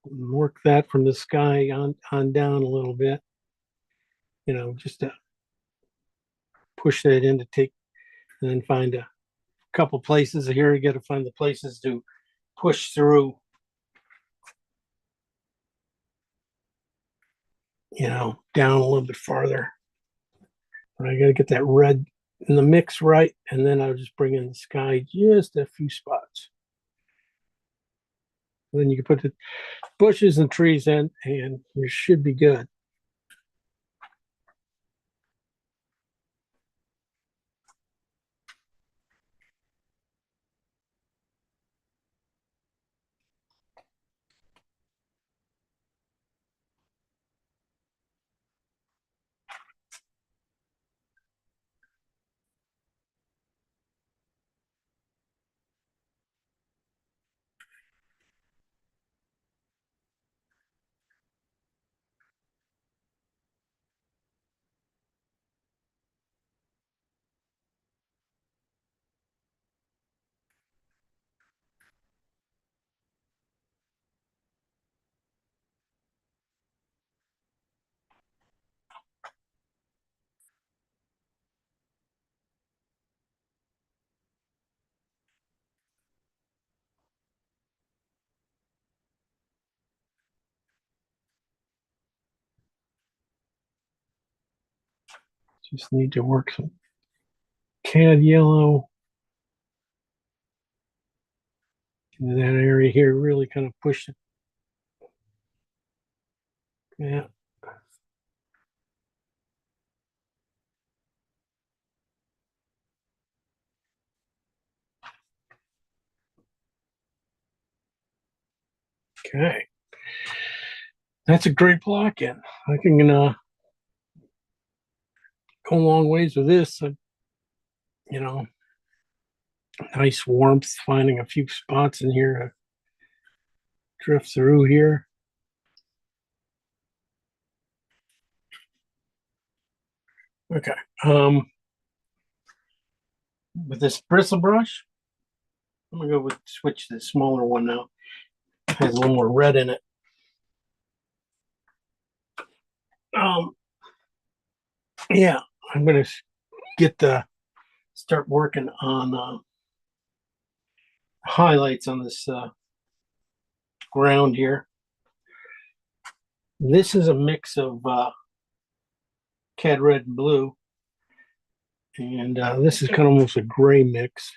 Work that from the sky on down a little bit. Just to push that in to take, and then find a couple places here. You got to find the places to push through. Down a little bit farther. But I got to get that red in the mix right, and then I'll just bring in the sky just a few spots. Then you can put the bushes and trees in, and you should be good. Just need to work some cad yellow in that area here, really kind of push it. Yeah. Okay. That's a great block in. I can go a long ways with this. You know, nice warmth, finding a few spots in here to drift through here. Okay. With this bristle brush, I'm gonna go with switch to the smaller one now. It has a little more red in it. Yeah, I'm gonna start working on highlights on this ground here. This is a mix of cad red and blue, and this is kind of almost a gray mix.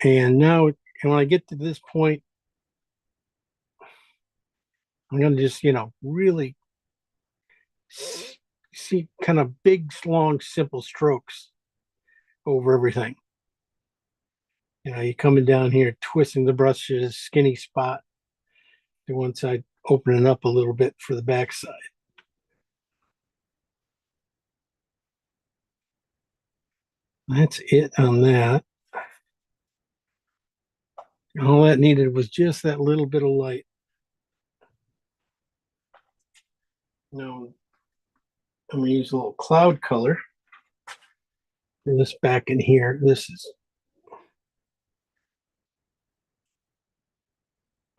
And now, and when I get to this point, I'm gonna just, really see kind of big, long, simple strokes over everything. You're coming down here, twisting the brushes, skinny spot to one side, opening up a little bit for the backside. That's it on that. All that needed was just that little bit of light. Now, I'm going to use a little cloud color for this back in here. This is,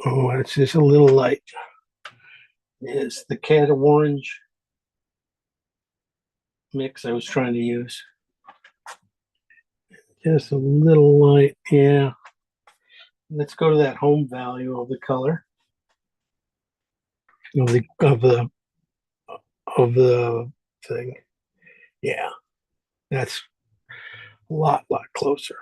oh, it's just a little light. It's the cad orange mix I was trying to use. Just a little light, yeah. Let's go to that home value of the color of the thing. Yeah, that's a lot closer.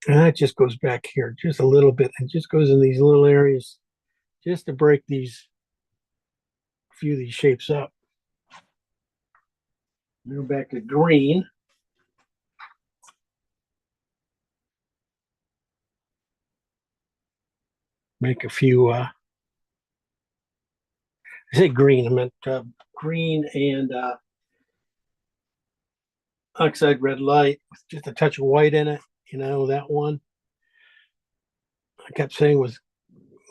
And that just goes back here just a little bit and just goes in these little areas just to break these few of these shapes up. Go back to green. Make a few I say green, I meant green and oxide red light with just a touch of white in it. That one I kept saying was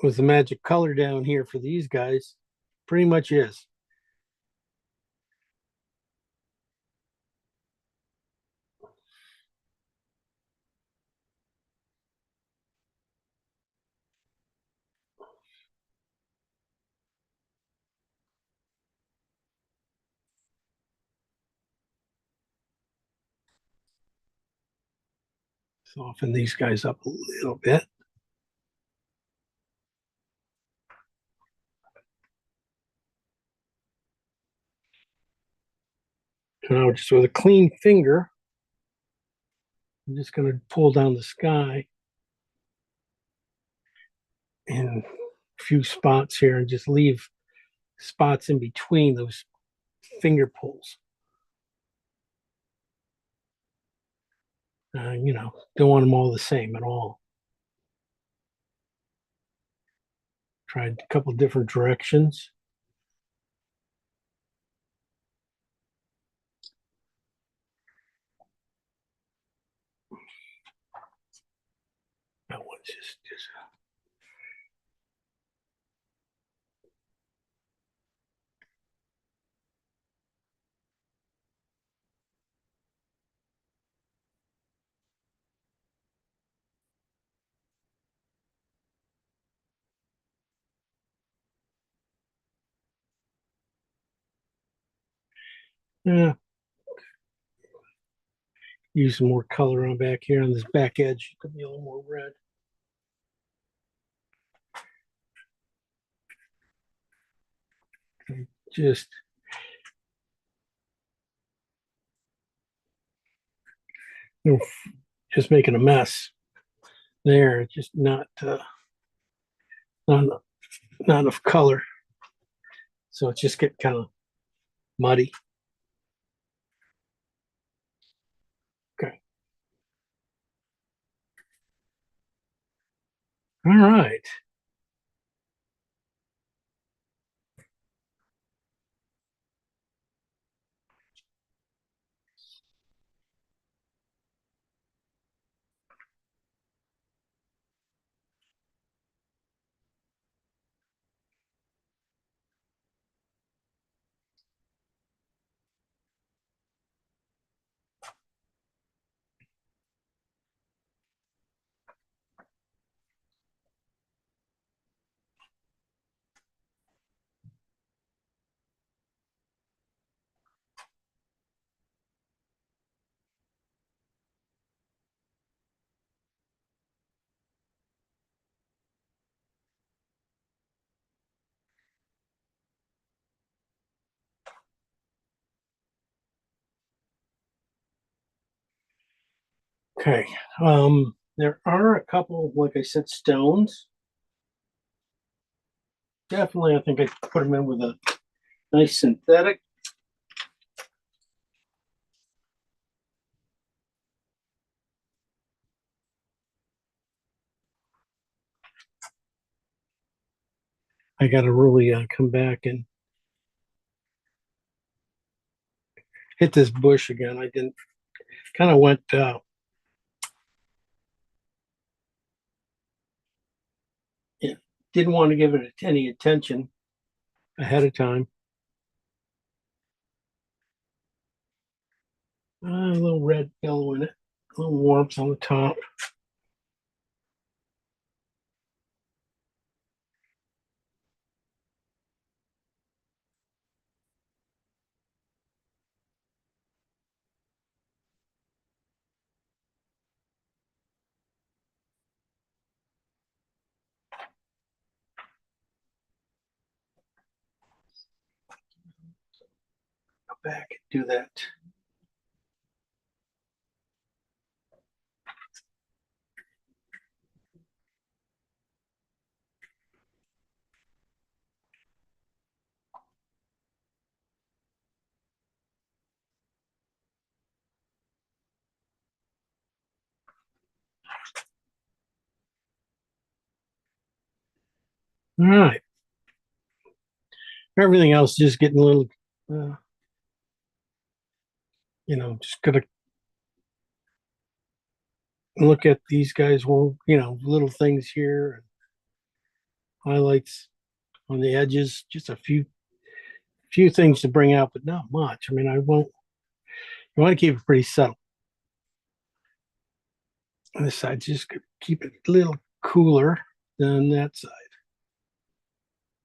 the magic color down here for these guys. Pretty much is. Soften these guys up a little bit. Now, just with a clean finger, I'm just going to pull down the sky in a few spots here and just leave spots in between those finger pulls. Don't want them all the same at all. Tried a couple different directions. That one's just yeah. Use some more color on back here on this back edge. Could be a little more red. just you know, just making a mess there. Just not not enough color, so it's just get kind of muddy. Okay. All right. Okay. There are a couple, like I said, stones. Definitely, I think I put them in with a nice synthetic. I got to really come back and hit this bush again. I didn't kind of went yeah, didn't want to give it any attention ahead of time. A little red yellow in it, a little warmth on the top. Go back and do that. All right. Everything else just getting a little, uh, just gonna look at these guys. Well, little things here, highlights on the edges, just a few things to bring out, but not much. I mean, I won't. You want to keep it pretty subtle. On this side, just keep it a little cooler than that side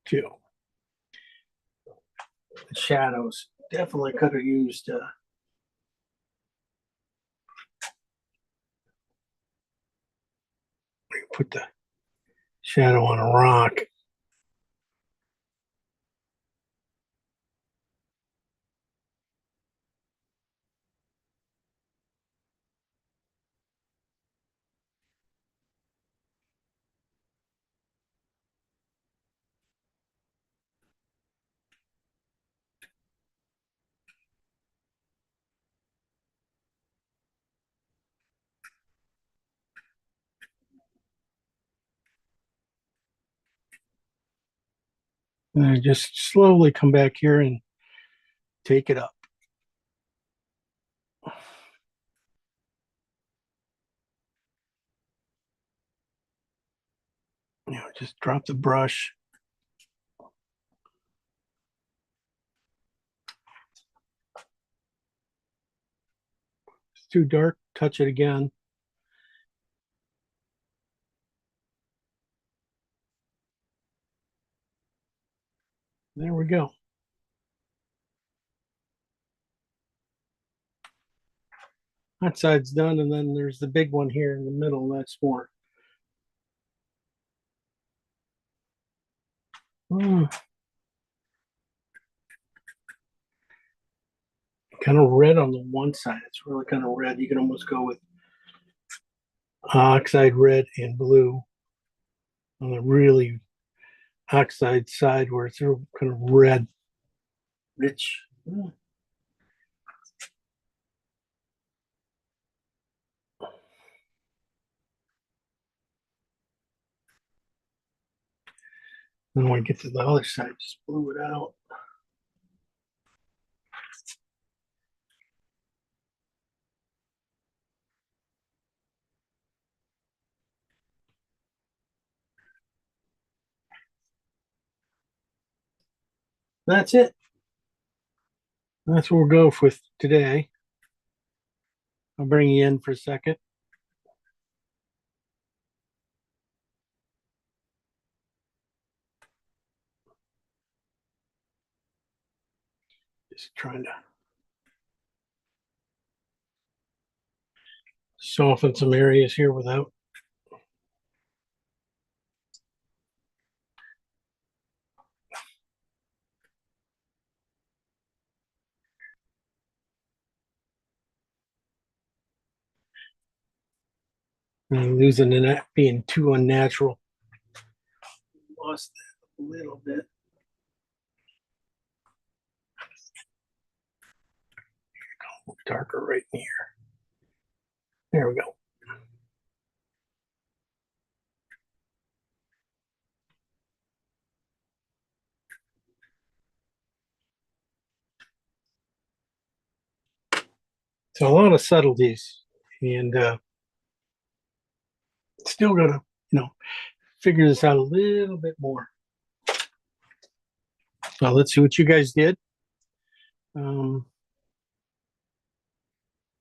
too. The shadows definitely could have used. Put the shadow on a rock. And I just slowly come back here and take it up. Just drop the brush. It's too dark, touch it again. There we go. That side's done, and then there's the big one here in the middle. That's more. kind of red on the one side. It's really kind of red. You can almost go with oxide red and blue on the really oxide side where it's real kind of red, rich. And when I get to the other side, just blew it out. That's it. That's what we'll go with today. I'll bring you in for a second. Just trying to soften some areas here without. Losing and that being too unnatural. Lost that a little bit. Darker right in here. There we go. So a lot of subtleties, and still gotta, figure this out a little bit more. So let's see what you guys did.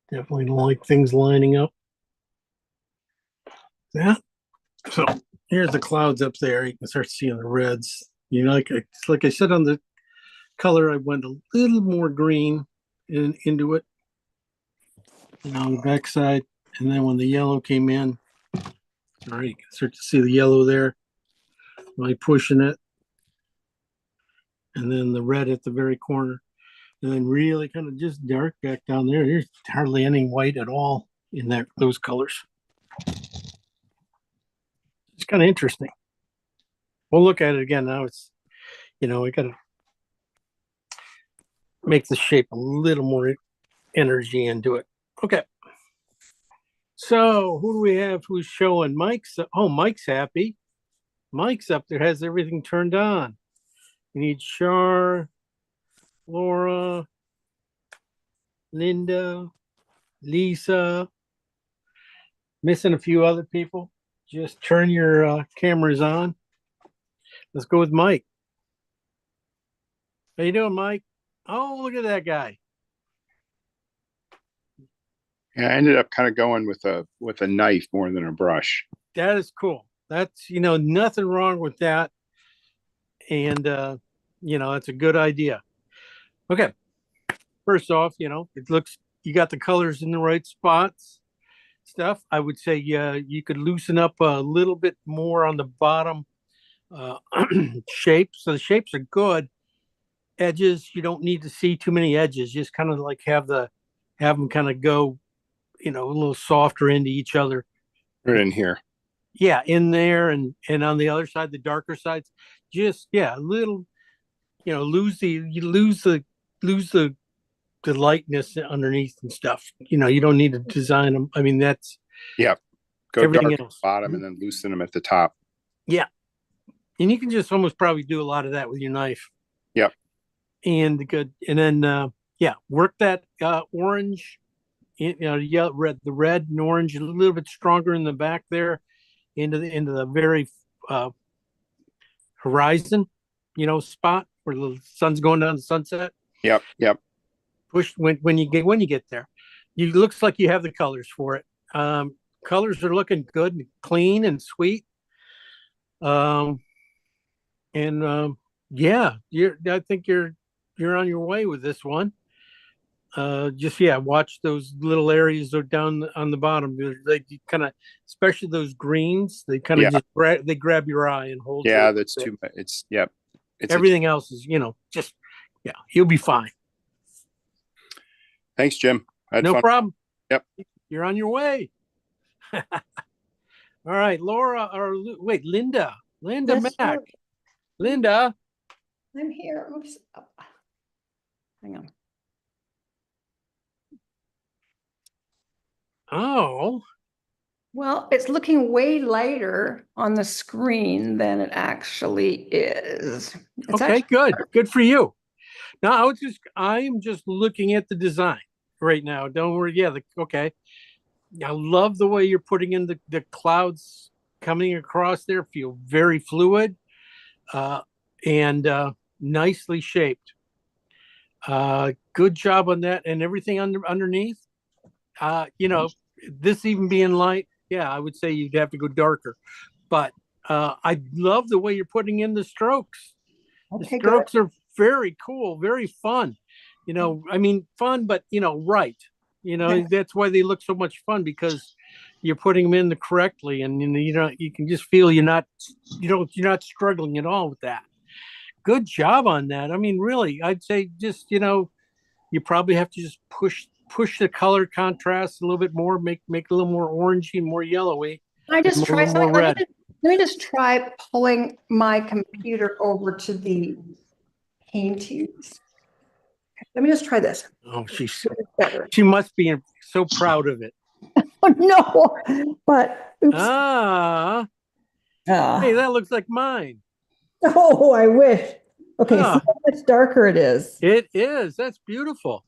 Definitely don't like things lining up. Yeah. So here's the clouds up there. You can start seeing the reds. Like I said on the color, I went a little more green into it. And on the back side, and then when the yellow came in, all right, you can start to see the yellow there by pushing it. And then the red at the very corner. And then really kind of just dark back down there. There's hardly any white at all in those colors. It's kind of interesting. We'll look at it again now. It's, we got to make the shape a little more energy into it. Okay. So who do we have who's showing? Mike's happy. Mike's up there, has everything turned on. You need Char, Laura, Linda, Lisa, missing a few other people. Just turn your cameras on. Let's go with Mike. How you doing, Mike? Oh, look at that guy. Yeah, I ended up kind of going with a knife more than a brush. That is cool. That's, nothing wrong with that. And, it's a good idea. Okay. First off, it looks, you got the colors in the right spots. Stuff. I would say, you could loosen up a little bit more on the bottom shapes. So the shapes are good. Edges, you don't need to see too many edges. Just kind of like have them kind of go, a little softer into each other. Right in here. Yeah, in there and on the other side, the darker sides, just a little, lose the lightness underneath and stuff. You don't need to design them. I mean, that's Go everything dark else. at the bottom and then loosen them at the top. Yeah, and you can just almost probably do a lot of that with your knife. Yep. And then work that orange, red, the red and orange a little bit stronger in the back there, into the very horizon, spot where the sun's going down the sunset. Yep. Push when you get there. You looks like you have the colors for it. Colors are looking good and clean and sweet. I think you're on your way with this one. Watch those little areas down on the bottom. They kind of, especially those greens, they kind of just grab your eye and hold. Yeah, that's too much. It's everything else is, you'll be fine. Thanks, Jim. I had No fun. problem. Yep. You're on your way. All right, Laura, wait, Linda. Linda Yes, Mack. sir. Linda. I'm here. Oops. Oh, hang on. Oh, Well, it's looking way lighter on the screen than it actually is. It's okay, actually, good. Good for you. Now I'm just looking at the design right now. Don't worry. Yeah, okay. I love the way you're putting in the clouds coming across there, feel very fluid, and nicely shaped. Good job on that, and everything underneath. This even being light, yeah, I would say you'd have to go darker. But I love the way you're putting in the strokes. The okay, good. strokes are very cool, very fun. I mean, fun, but right. Okay. That's why they look so much fun, because you're putting them in correctly, and you can just feel you're not struggling at all with that. Good job on that. I mean, really, I'd say just you probably have to just push the color contrast a little bit more, make it a little more orangey, more yellowy, Can I just and try a little more something? red. Let me just try pulling my computer over to the paintings. Let me just try this. Oh, Better. she must be so proud of it. Oh, no, but oops. Ah, Ah. hey, that looks like mine. Oh, I wish. Okay, Ah. see how much darker it is. It is. That's beautiful.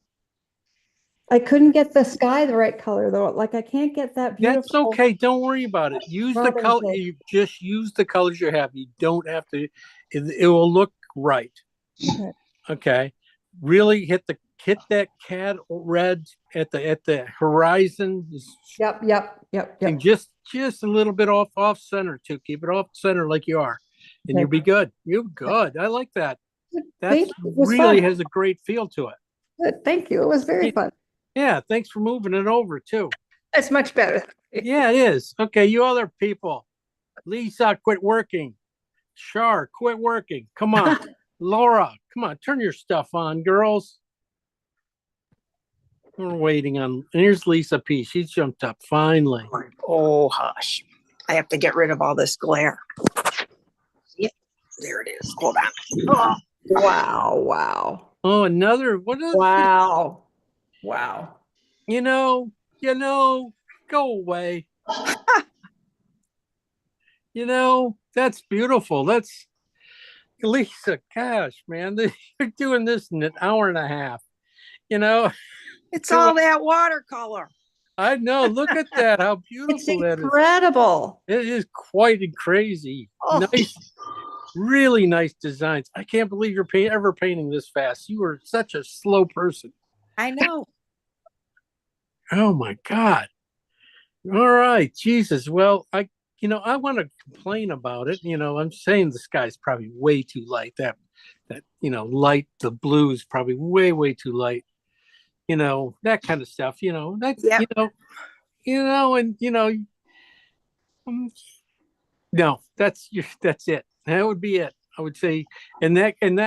I couldn't get the sky the right color though. Like I can't get that beautiful. That's okay. Don't worry about it. Use the Robin's color. Egg. You just use the colors you have. You don't have to. It will look right. Okay. Okay. Really hit that cad red at the horizon. Yep. And just a little bit off center too. Keep it off center like you are, and Okay. you'll be good. You're good. I like that. That Thank you. It was really fun. has a great feel to it. Good. Thank you. It was very Yeah. fun. Yeah. Thanks for moving it over too. It's much better. Yeah, it is. Okay, you other people. Lisa, quit working. Shar, quit working. Come on. Laura, come on. Turn your stuff on, girls. We're waiting on. And here's Lisa P. She's jumped up finally. Oh, hush. I have to get rid of all this glare. Yep, there it is. Hold on. Oh, Wow. Oh, another. What is Wow. Go away. That's beautiful. That's Lisa. Gosh, man, you're doing this in an hour and a half. it's all that watercolor. I know. Look at that. How It's beautiful that is. incredible. It is quite crazy. Oh. Nice, really nice designs. I can't believe you're ever painting this fast. You are such a slow person. I know. Oh my God. All right, Jesus. Well, I want to complain about it. I'm saying the sky's probably way too light. That light, the blue is probably way too light. That kind of stuff. That's Yep. No, that's it. That would be it. I would say, Darken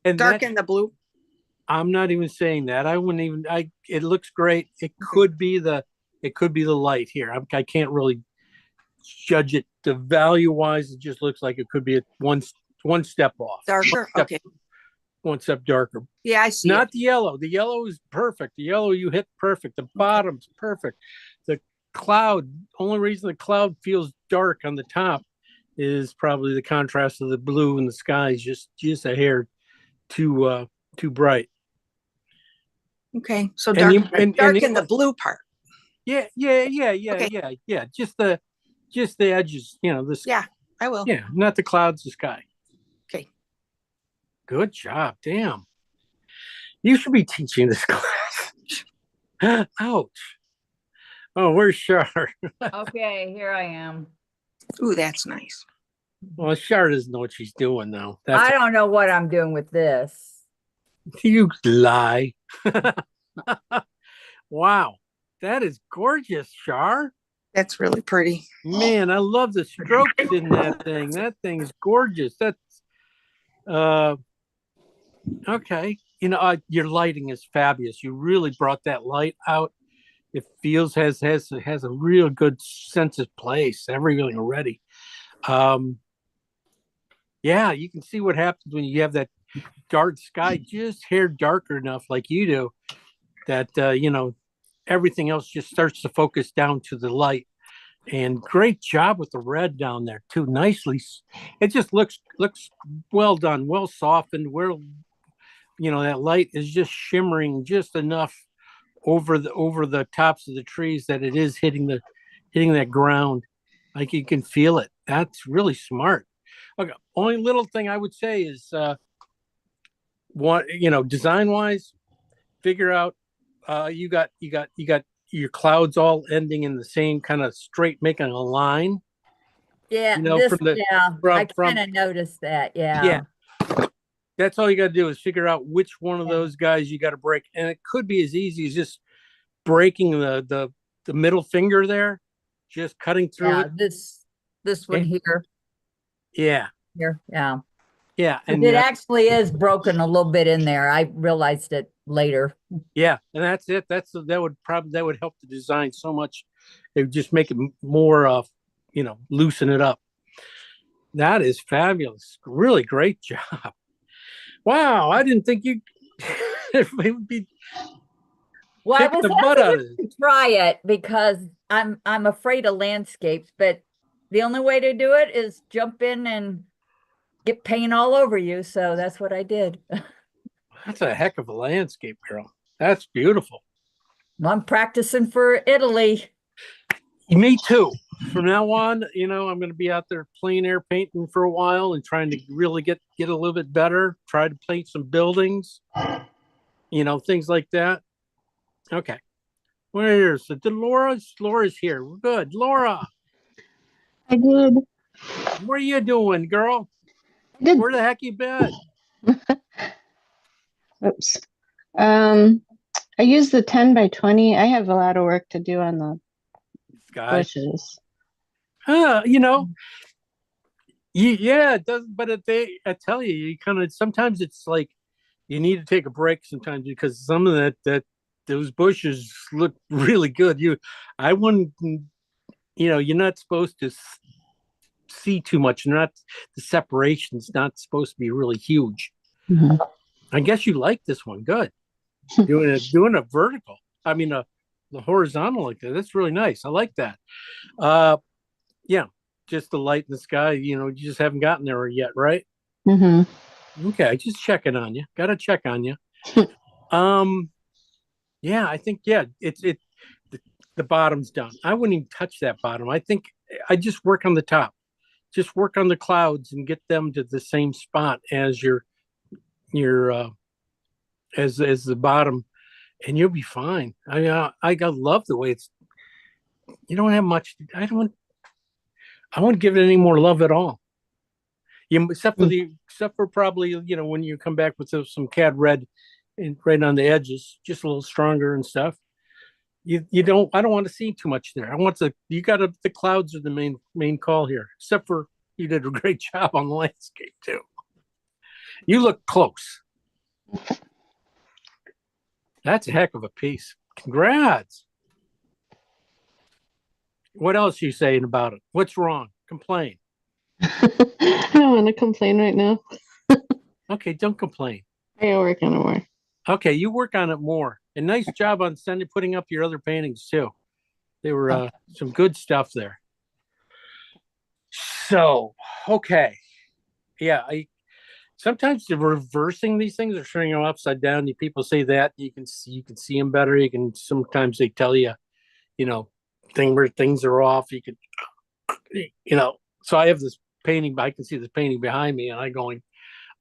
it. Darken the blue. I'm not even saying that. I wouldn't even. It looks great. It could be the light here. I can't really judge it. The value wise, it just looks like it could be one step off. Darker. Okay. One step darker. Yeah, I see. Not the yellow. The yellow is perfect. The yellow you hit perfect. The bottom's perfect. The cloud. Only reason the cloud feels dark on the top is probably the contrast of the blue in the sky is just a hair too bright. Okay, so And darken the blue part. Yeah. Okay. Yeah. Just the edges. This. Yeah, I will. Yeah, not the clouds, the sky. Okay. Good job. Damn. You should be teaching this class. Ouch. Oh, where's Shar? Okay, here I am. Ooh, that's nice. Well, Shar doesn't know what she's doing though. I don't know what I'm doing with this. You lie. Wow. That is gorgeous, Shar. That's really pretty. Man, I love the strokes in that thing. That thing's gorgeous. That's okay. your lighting is fabulous. You really brought that light out. It feels has a real good sense of place. Everything already. Yeah, you can see what happens when you have that dark sky just hair darker enough, like you do, that everything else just starts to focus down to the light. And great job with the red down there too. Nicely, it just looks well done, well softened. That light is just shimmering just enough over the tops of the trees that it is hitting that ground, like you can feel it. That's really smart. Okay, only little thing I would say is, design wise, figure out you got your clouds all ending in the same kind of straight, making a line. Yeah, I kind of noticed that. Yeah. That's all you got to do is figure out which one of those guys you got to break, and it could be as easy as just breaking the middle finger there, just cutting through it. This one here. Yeah. Here, yeah. Yeah, and it actually is broken a little bit in there. I realized it later. Yeah, and that's it. That would help the design so much. It would just make it more, loosen it up. That is fabulous. Really great job. Wow, I didn't think you it would be. Well, I was hesitant to try it because I'm afraid of landscapes, but the only way to do it is jump in and get paint all over you. So that's what I did. That's a heck of a landscape, girl. That's beautiful. Well, I'm practicing for Italy. Me too. From now on, I'm going to be out there plein air painting for a while and trying to really get a little bit better. Try to paint some buildings, things like that. Okay. Where's Laura's here. We're good. Laura. I did. What are you doing, girl? Good. Where the heck you been? Oops. I used the 10 by 20. I have a lot of work to do on the bushes. It does, but I tell you, you kind of sometimes it's like you need to take a break sometimes because some of those bushes look really good. I wouldn't, you're not supposed to see too much. The separation's not supposed to be really huge. Mm-hmm. I guess you like this one. Good. doing a vertical. I mean, the horizontal like that. That's really nice. I like that. Yeah, just the light in the sky. You just haven't gotten there yet, right? Mm-hmm. Okay, just checking on you. Got to check on you. Yeah, I think it's the bottom's done. I wouldn't even touch that bottom. I think I just work on the top. Just work on the clouds and get them to the same spot as your as the bottom, and you'll be fine. I love the way it's. You don't have much. I won't give it any more love at all. Except for probably when you come back with some cad red, and right on the edges, just a little stronger and stuff. I don't want to see too much there. The clouds are the main call here. Except for you did a great job on the landscape too. You look close. That's a heck of a piece. Congrats. What else are you saying about it? What's wrong? Complain. I don't want to complain right now. Okay, don't complain. I gotta work on it more. Okay, you work on it more. And nice job on putting up your other paintings too. They were some good stuff there. So, okay. Yeah, sometimes the reversing these things or turning them upside down, people say that you can see them better. Sometimes they tell you, where things are off. You could, so I have this painting, I can see this painting behind me and I'm going,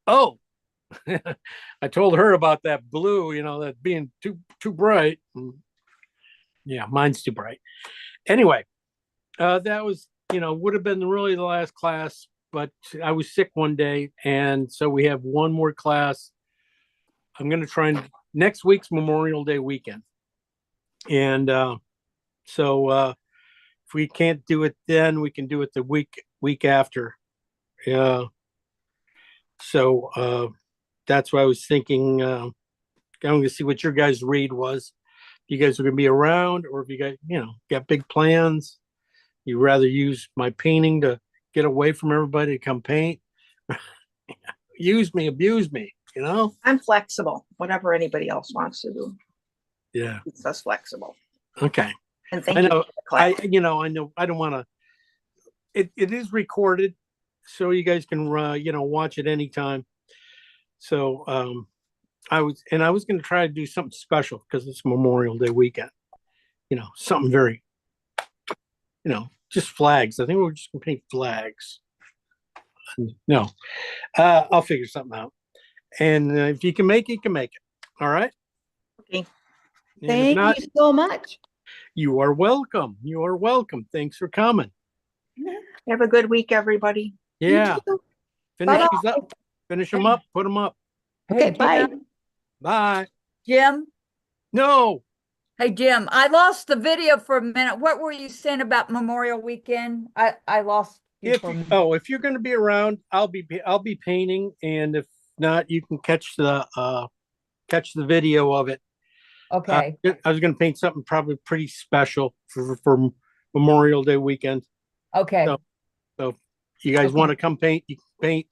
oh, I told her about that blue, that being too bright. Yeah, mine's too bright. Anyway, that was, would have been really the last class, but I was sick one day. And so we have one more class. I'm going to try next week's Memorial Day weekend. And so if we can't do it then, we can do it the week after. Yeah. So that's why I was thinking going to see what your guys' read was. If you guys are going to be around, or if you got big plans, you rather use my painting to get away from everybody to come paint. Use me, abuse me, I'm flexible, whatever anybody else wants to do. Yeah. It's us flexible. Okay. And thank I you. know. for the clap. I know. I don't want to. It is recorded, so you guys can watch it anytime. So I was going to try to do something special because it's Memorial Day weekend. Something very, just flags. I think we're just going to paint flags. No, I'll figure something out. And if you can make it, you can make it. All right. Okay. And if Thank not, you so much. you are welcome. You are welcome. Thanks for coming. Have a good week, everybody. Yeah. too. Finish Bye-bye. these up. Finish them up. Put them up. Okay, Hey, bye. Jim. Bye. Jim. No. Hey, Jim, I lost the video for a minute. What were you saying about Memorial Weekend? I lost you for a minute. If you're going to be around, I'll be painting, and if not, you can catch the video of it. Okay. I was going to paint something probably pretty special for Memorial Day weekend. Okay. So you guys Okay. want to come paint, you can paint.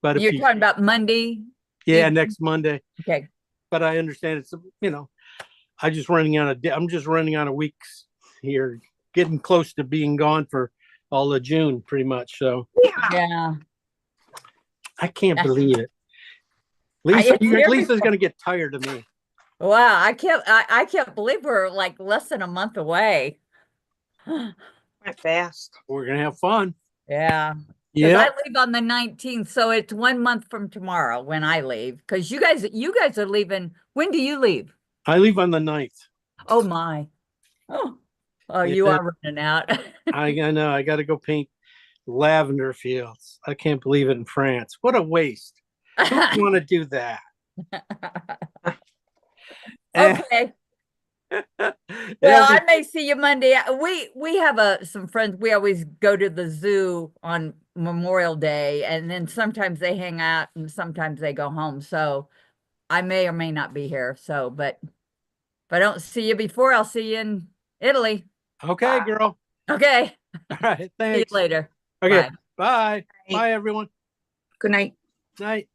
But if You're you, talking about Monday? yeah, next Monday. Okay. But I understand it's I'm just running out of weeks here, getting close to being gone for all of June, pretty much. So Yeah. I can't That's- believe it. it's here Lisa's going to get tired of me. Wow. I can't believe we're like less than a month away. Went fast. We're going to have fun. Yeah. 'Cause Yeah. I leave on the 19th, so it's 1 month from tomorrow when I leave. Because you guys are leaving. When do you leave? I leave on the 9th. Oh my. Oh, you Yeah. are running out. I know. I got to go paint lavender fields. I can't believe it in France. What a waste. I want to do that. Okay. Well, I may see you Monday. We have some friends. We always go to the zoo on Memorial Day, and then sometimes they hang out and sometimes they go home. So I may or may not be here. So, but if I don't see you before, I'll see you in Italy. Okay, girl. Okay. All right. See you Thanks. later. Okay. Bye. Bye. Bye. Bye, everyone. Good night. Night.